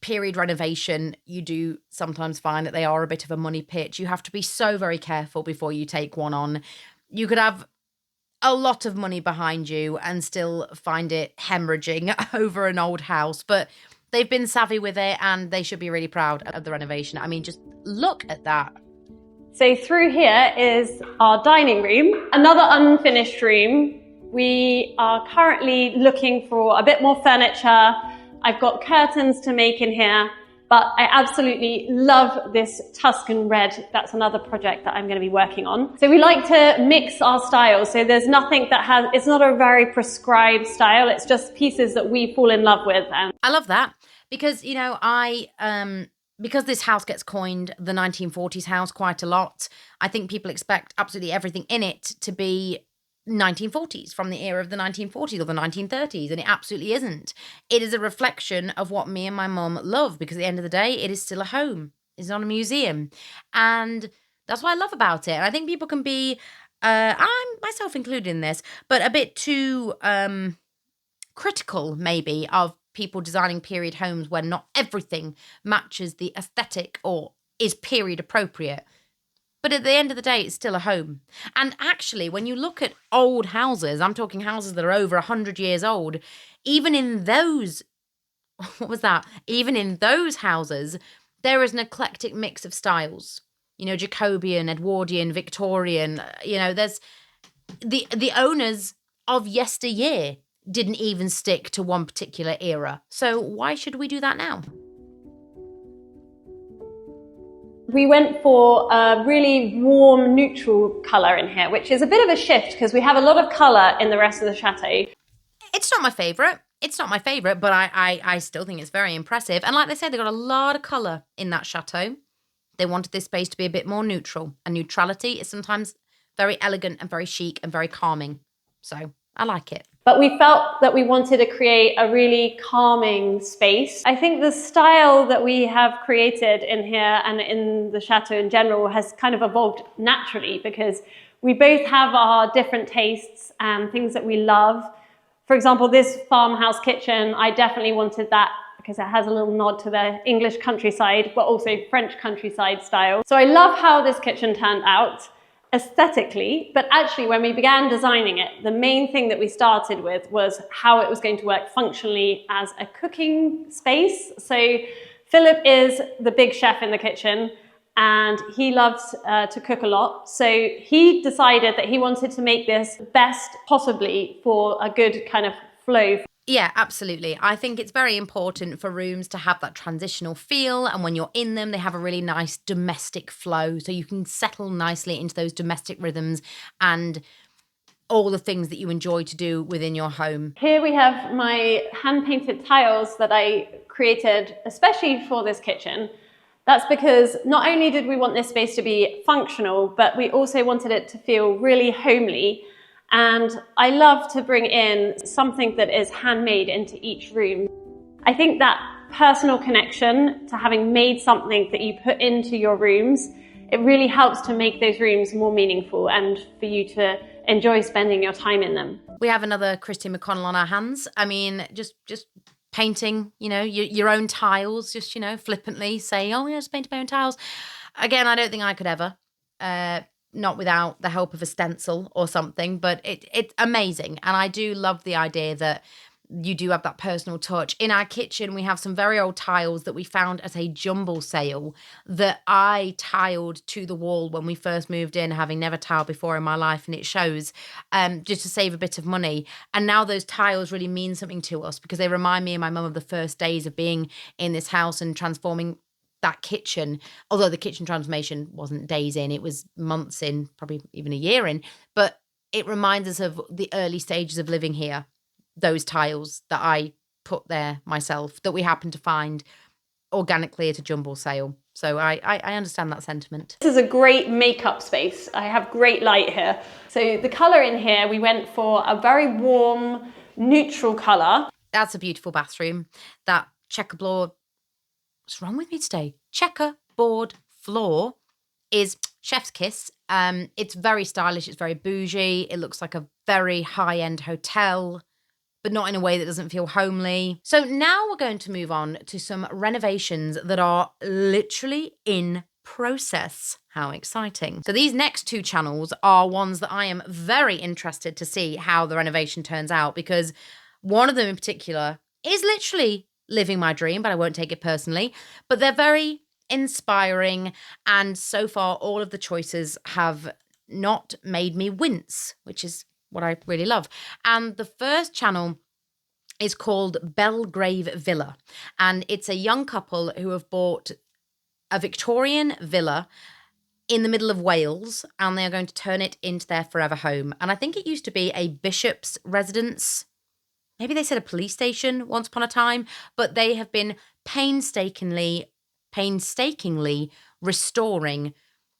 period renovation, you do sometimes find that they are a bit of a money pit. You have to be so very careful before you take one on. You could have a lot of money behind you and still find it hemorrhaging over an old house, but they've been savvy with it and they should be really proud of the renovation. I mean, just look at that. So through here is our dining room, another unfinished room. We are currently looking for a bit more furniture. I've got curtains to make in here, but I absolutely love this Tuscan red. That's another project that I'm going to be working on. So we like to mix our styles. So there's nothing that has, it's not a very prescribed style. It's just pieces that we fall in love with. And I love that because, you know, because this house gets coined the 1940s house quite a lot, I think people expect absolutely everything in it to be 1940s, from the era of the 1940s or the 1930s, and it absolutely isn't. It is a reflection of what me and my mum love, because at the end of the day, it is still a home. It's not a museum. And that's what I love about it. And I think people can be, I'm myself included in this, but a bit too critical maybe of people designing period homes when not everything matches the aesthetic or is period appropriate. But at the end of the day, it's still a home. And actually, when you look at old houses, I'm talking houses that are over 100 years old, even in those, Even in those houses, there is an eclectic mix of styles. You know, Jacobean, Edwardian, Victorian, you know, there's the owners of yesteryear didn't even stick to one particular era. So why should we do that now? We went for a really warm, neutral colour in here, which is a bit of a shift because we have a lot of colour in the rest of the chateau. It's not my favourite. But I still think it's very impressive. And like they said, they got a lot of colour in that chateau. They wanted this space to be a bit more neutral. And neutrality is sometimes very elegant and very chic and very calming. So I like it. But we felt that we wanted to create a really calming space. I think the style that we have created in here and in the chateau in general has kind of evolved naturally because we both have our different tastes and things that we love. For example, this farmhouse kitchen, I definitely wanted that because it has a little nod to the English countryside, but also French countryside style. So I love how this kitchen turned out aesthetically, but actually when we began designing it, the main thing that we started with was how it was going to work functionally as a cooking space. So Philip is the big chef in the kitchen and he loves to cook a lot. So he decided that he wanted to make this best possibly for a good kind of flow. Yeah, absolutely. I think it's very important for rooms to have that transitional feel, and when you're in them, they have a really nice domestic flow, so you can settle nicely into those domestic rhythms and all the things that you enjoy to do within your home. Here we have my hand-painted tiles that I created especially for this kitchen. That's because not only did we want this space to be functional, but we also wanted it to feel really homely. And I love to bring in something that is handmade into each room. I think that personal connection to having made something that you put into your rooms, it really helps to make those rooms more meaningful and for you to enjoy spending your time in them. We have another Christy McConnell on our hands. I mean, just painting, you know, your own tiles, just, you know, flippantly say, oh, yeah, just painted my own tiles. Again, I don't think I could ever, not without the help of a stencil or something, but it's amazing. And I do love the idea that you do have that personal touch. In our kitchen, we have some very old tiles that we found at a jumble sale that I tiled to the wall when we first moved in, having never tiled before in my life, and it shows, just to save a bit of money. And now those tiles really mean something to us because they remind me and my mum of the first days of being in this house and transforming that kitchen. Although the kitchen transformation wasn't days in, it was months in, probably even a year in. But it reminds us of the early stages of living here. Those tiles that I put there myself, that we happened to find organically at a jumble sale. So I understand that sentiment. This is a great makeup space. I have great light here. So the colour in here, we went for a very warm, neutral colour. That's a beautiful bathroom. That checkerboard, what's wrong with me today? Checkerboard floor is chef's kiss. It's very stylish. It's very bougie. It looks like a very high-end hotel, but not in a way that doesn't feel homely. So now we're going to move on to some renovations that are literally in process. How exciting. So these next two channels are ones that I am very interested to see how the renovation turns out, because one of them in particular is literally living my dream, but I won't take it personally. But they're very inspiring, and so far all of the choices have not made me wince, which is what I really love. And the first channel is called Belgrave Villa, and it's a young couple who have bought a Victorian villa in the middle of Wales, and they are going to turn it into their forever home. And I think it used to be a bishop's residence. Maybe they said a police station once upon a time, but they have been painstakingly restoring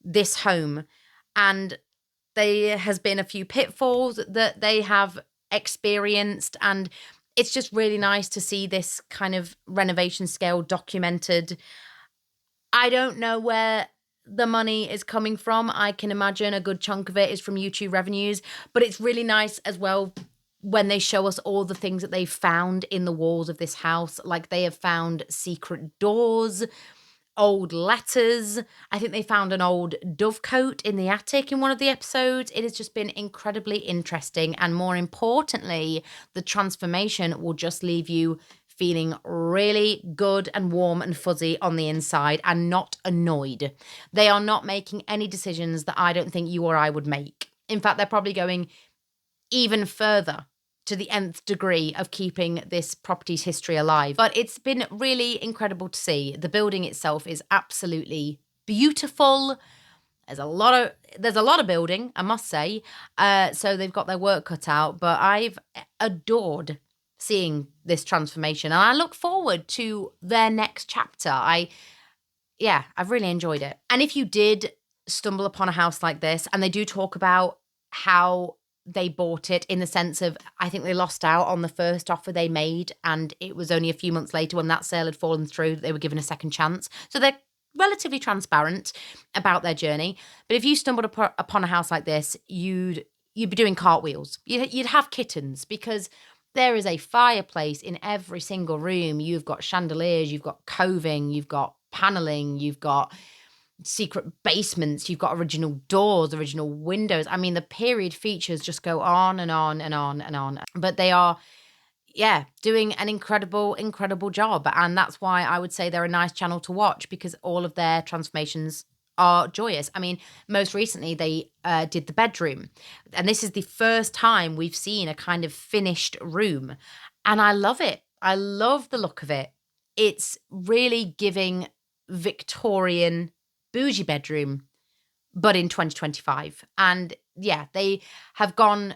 this home. And there has been a few pitfalls that they have experienced, and it's just really nice to see this kind of renovation scale documented. I don't know where the money is coming from. I can imagine a good chunk of it is from YouTube revenues, but it's really nice as well when they show us all the things that they've found in the walls of this house. Like, they have found secret doors, old letters. I think they found an old dovecote in the attic in one of the episodes. It has just been incredibly interesting. And more importantly, the transformation will just leave you feeling really good and warm and fuzzy on the inside and not annoyed. They are not making any decisions that I don't think you or I would make. In fact, they're probably going even further to the nth degree of keeping this property's history alive. But it's been really incredible to see. The building itself is absolutely beautiful. There's a lot of building, I must say. So they've got their work cut out, but I've adored seeing this transformation, and I look forward to their next chapter. I've really enjoyed it. And if you did stumble upon a house like this, and they do talk about how they bought it in the sense of, I think they lost out on the first offer they made, and it was only a few months later when that sale had fallen through that they were given a second chance. So they're relatively transparent about their journey. But if you stumbled upon a house like this, you'd be doing cartwheels. You'd have kittens, because there is a fireplace in every single room. You've got chandeliers, you've got coving, you've got paneling, you've got secret basements, you've got original doors, original windows. I mean, the period features just go on and on and on and on. But they are, doing an incredible job. And that's why I would say they're a nice channel to watch, because all of their transformations are joyous. I mean, most recently they did the bedroom. And this is the first time we've seen a kind of finished room. And I love it. I love the look of it. It's really giving Victorian bougie bedroom, but in 2025. And they have gone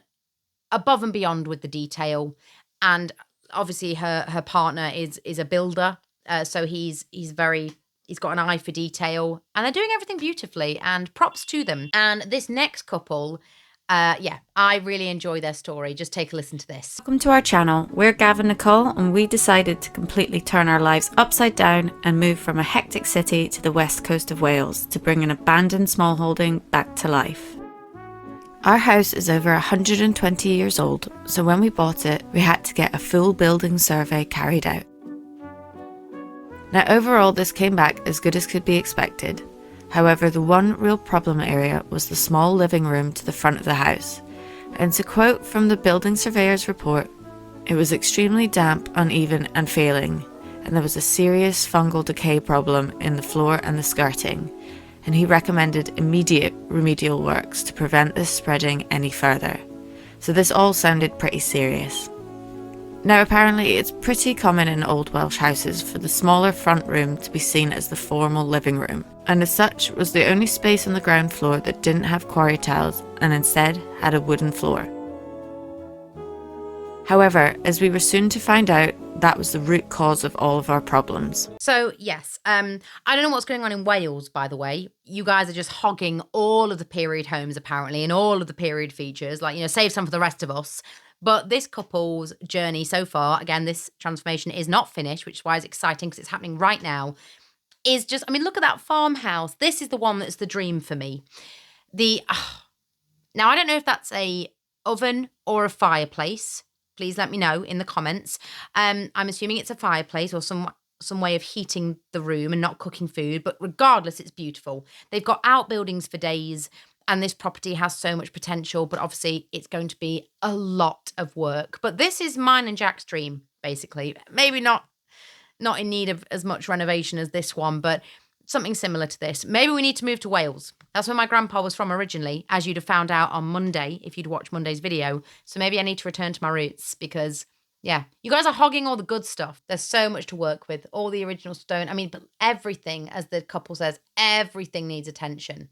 above and beyond with the detail. And obviously her partner is a builder, so he's got an eye for detail, and they're doing everything beautifully, and props to them. And this next couple, Yeah, I really enjoy their story. Just take a listen to this. Welcome to our channel. We're Gav and Nicole, and we decided to completely turn our lives upside down and move from a hectic city to the west coast of Wales to bring an abandoned smallholding back to life. Our house is over 120 years old, so when we bought it, we had to get a full building survey carried out. Now overall, this came back as good as could be expected. However, the one real problem area was the small living room to the front of the house. And to quote from the building surveyor's report, it was extremely damp, uneven and failing, and there was a serious fungal decay problem in the floor and the skirting, and he recommended immediate remedial works to prevent this spreading any further. So this all sounded pretty serious. Now apparently it's pretty common in old Welsh houses for the smaller front room to be seen as the formal living room, and as such was the only space on the ground floor that didn't have quarry tiles and instead had a wooden floor. However, as we were soon to find out, that was the root cause of all of our problems. So yes, I don't know what's going on in Wales, by the way. You guys are just hogging all of the period homes apparently and all of the period features, like, save some for the rest of us. But this couple's journey so far, again, this transformation is not finished, which is why it's exciting because it's happening right now, is just, look at that farmhouse. This is the one that's the dream for me. Now, I don't know if that's a oven or a fireplace. Please let me know in the comments. I'm assuming it's a fireplace or some way of heating the room and not cooking food. But regardless, it's beautiful. They've got outbuildings for days. And this property has so much potential, but obviously it's going to be a lot of work. But this is mine and Jack's dream, basically. Maybe not in need of as much renovation as this one, but something similar to this. Maybe we need to move to Wales. That's where my grandpa was from originally, as you'd have found out on Monday, if you'd watched Monday's video. So maybe I need to return to my roots because, yeah, you guys are hogging all the good stuff. There's so much to work with. All the original stone. But everything, as the couple says, everything needs attention.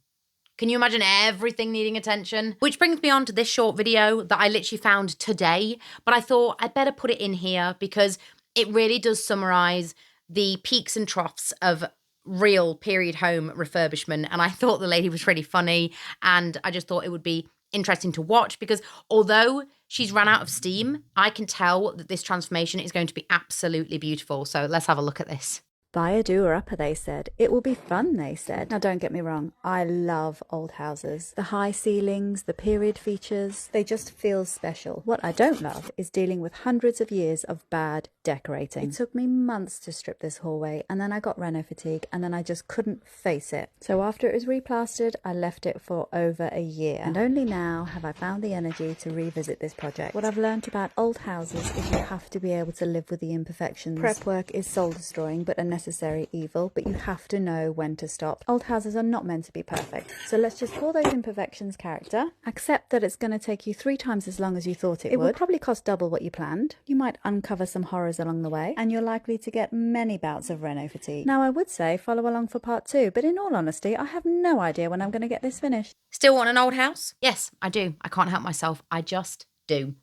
Can you imagine everything needing attention? Which brings me on to this short video that I literally found today, but I thought I'd better put it in here because it really does summarise the peaks and troughs of real period home refurbishment. And I thought the lady was really funny, and I just thought it would be interesting to watch because although she's run out of steam, I can tell that this transformation is going to be absolutely beautiful. So let's have a look at this. Buy a doer-upper, they said. It will be fun, they said. Now, don't get me wrong. I love old houses. The high ceilings, the period features, they just feel special. What I don't love is dealing with hundreds of years of bad decorating. It took me months to strip this hallway, and then I got reno fatigue, and then I just couldn't face it. So after it was replastered, I left it for over a year. And only now have I found the energy to revisit this project. What I've learned about old houses is you have to be able to live with the imperfections. Prep work is soul-destroying, but a necessary evil, but you have to know when to stop. Old houses are not meant to be perfect, so let's just call those imperfections character, accept that it's going to take you 3 times as long as you thought it would. It will probably cost double what you planned. You might uncover some horrors along the way, and you're likely to get many bouts of reno fatigue. Now, I would say follow along for part 2, but in all honesty, I have no idea when I'm going to get this finished. Still want an old house? Yes, I do. I can't help myself. I just do.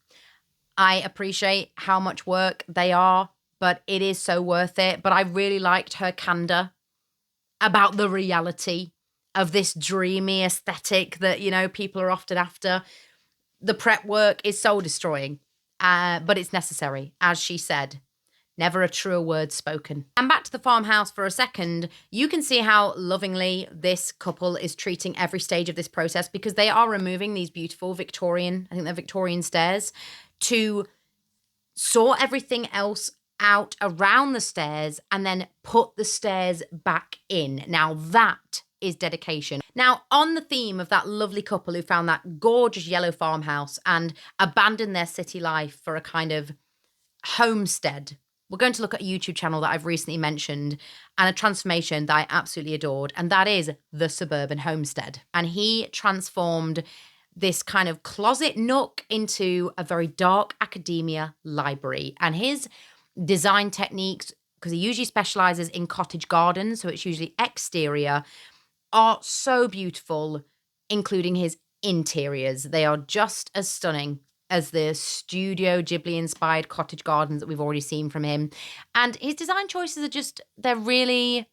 I appreciate how much work they are, but it is so worth it. But I really liked her candor about the reality of this dreamy aesthetic that, people are often after. The prep work is soul destroying, but it's necessary, as she said. Never a truer word spoken. And back to the farmhouse for a second, you can see how lovingly this couple is treating every stage of this process because they are removing these beautiful Victorian, I think they're Victorian stairs, to sort everything else out around the stairs and then put the stairs back in. Now that is dedication. Now, on the theme of that lovely couple who found that gorgeous yellow farmhouse and abandoned their city life for a kind of homestead, we're going to look at a YouTube channel that I've recently mentioned and a transformation that I absolutely adored, and that is The Suburban Homestead. And he transformed this kind of closet nook into a very dark academia library. And his design techniques, because he usually specializes in cottage gardens, so it's usually exterior, are so beautiful, including his interiors. They are just as stunning as the Studio Ghibli-inspired cottage gardens that we've already seen from him. And his design choices are just, they're really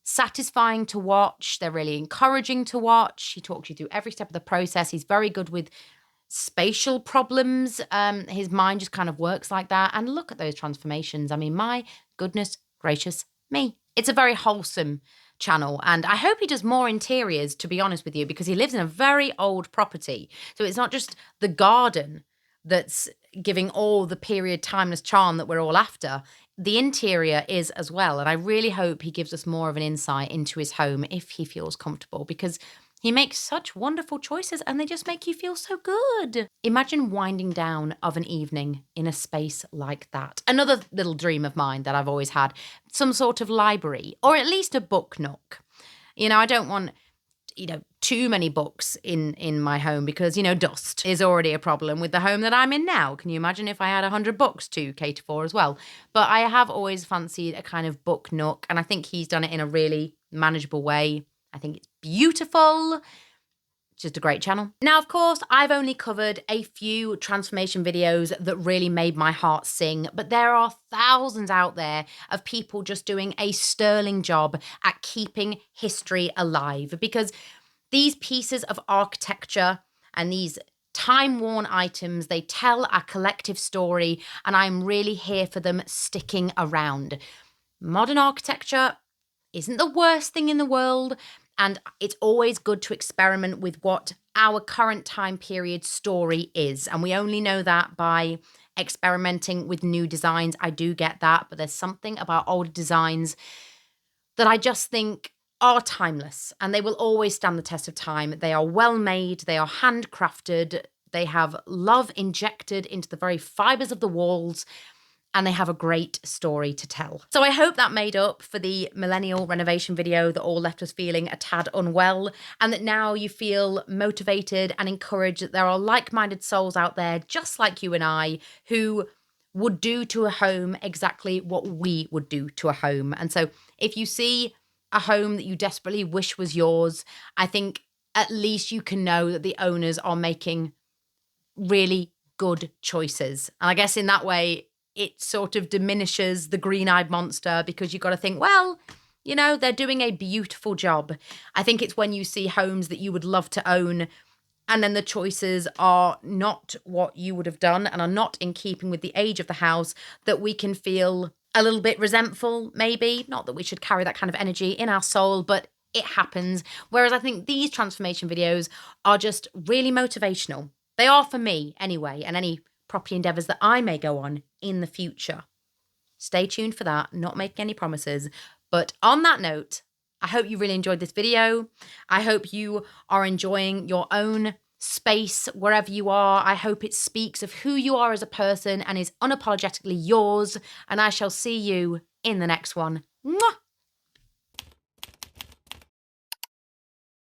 satisfying to watch. They're really encouraging to watch. He talks you through every step of the process. He's very good with spatial problems. His mind just kind of works like that. And look at those transformations. I mean, my goodness gracious me. It's a very wholesome channel, and I hope he does more interiors, to be honest with you, because he lives in a very old property. So it's not just the garden that's giving all the period timeless charm that we're all after. The interior is as well, and I really hope he gives us more of an insight into his home if he feels comfortable, because he makes such wonderful choices and they just make you feel so good. Imagine winding down of an evening in a space like that. Another little dream of mine that I've always had, some sort of library or at least a book nook. You know, I don't want, too many books in my home because, dust is already a problem with the home that I'm in now. Can you imagine if I had 100 books to cater for as well? But I have always fancied a kind of book nook, and I think he's done it in a really manageable way. I think it's beautiful. It's just a great channel. Now, of course, I've only covered a few transformation videos that really made my heart sing, but there are thousands out there of people just doing a sterling job at keeping history alive, because these pieces of architecture and these time-worn items, they tell a collective story, and I'm really here for them sticking around. Modern architecture isn't the worst thing in the world, and it's always good to experiment with what our current time period story is, and we only know that by experimenting with new designs. I do get that, but there's something about older designs that I just think are timeless, and they will always stand the test of time. They are well made, they are handcrafted, they have love injected into the very fibres of the walls, and they have a great story to tell. So I hope that made up for the millennial renovation video that all left us feeling a tad unwell, and that now you feel motivated and encouraged that there are like-minded souls out there just like you and I who would do to a home exactly what we would do to a home. And so if you see a home that you desperately wish was yours, I think at least you can know that the owners are making really good choices. And I guess in that way, it sort of diminishes the green-eyed monster, because you've got to think, well, they're doing a beautiful job. I think it's when you see homes that you would love to own, and then the choices are not what you would have done and are not in keeping with the age of the house, that we can feel a little bit resentful, maybe. Not that we should carry that kind of energy in our soul, but it happens. Whereas I think these transformation videos are just really motivational. They are for me anyway, and any property endeavours that I may go on in the future. Stay tuned for that, not making any promises. But on that note, I hope you really enjoyed this video. I hope you are enjoying your own space wherever you are. I hope it speaks of who you are as a person and is unapologetically yours. And I shall see you in the next one. Mwah!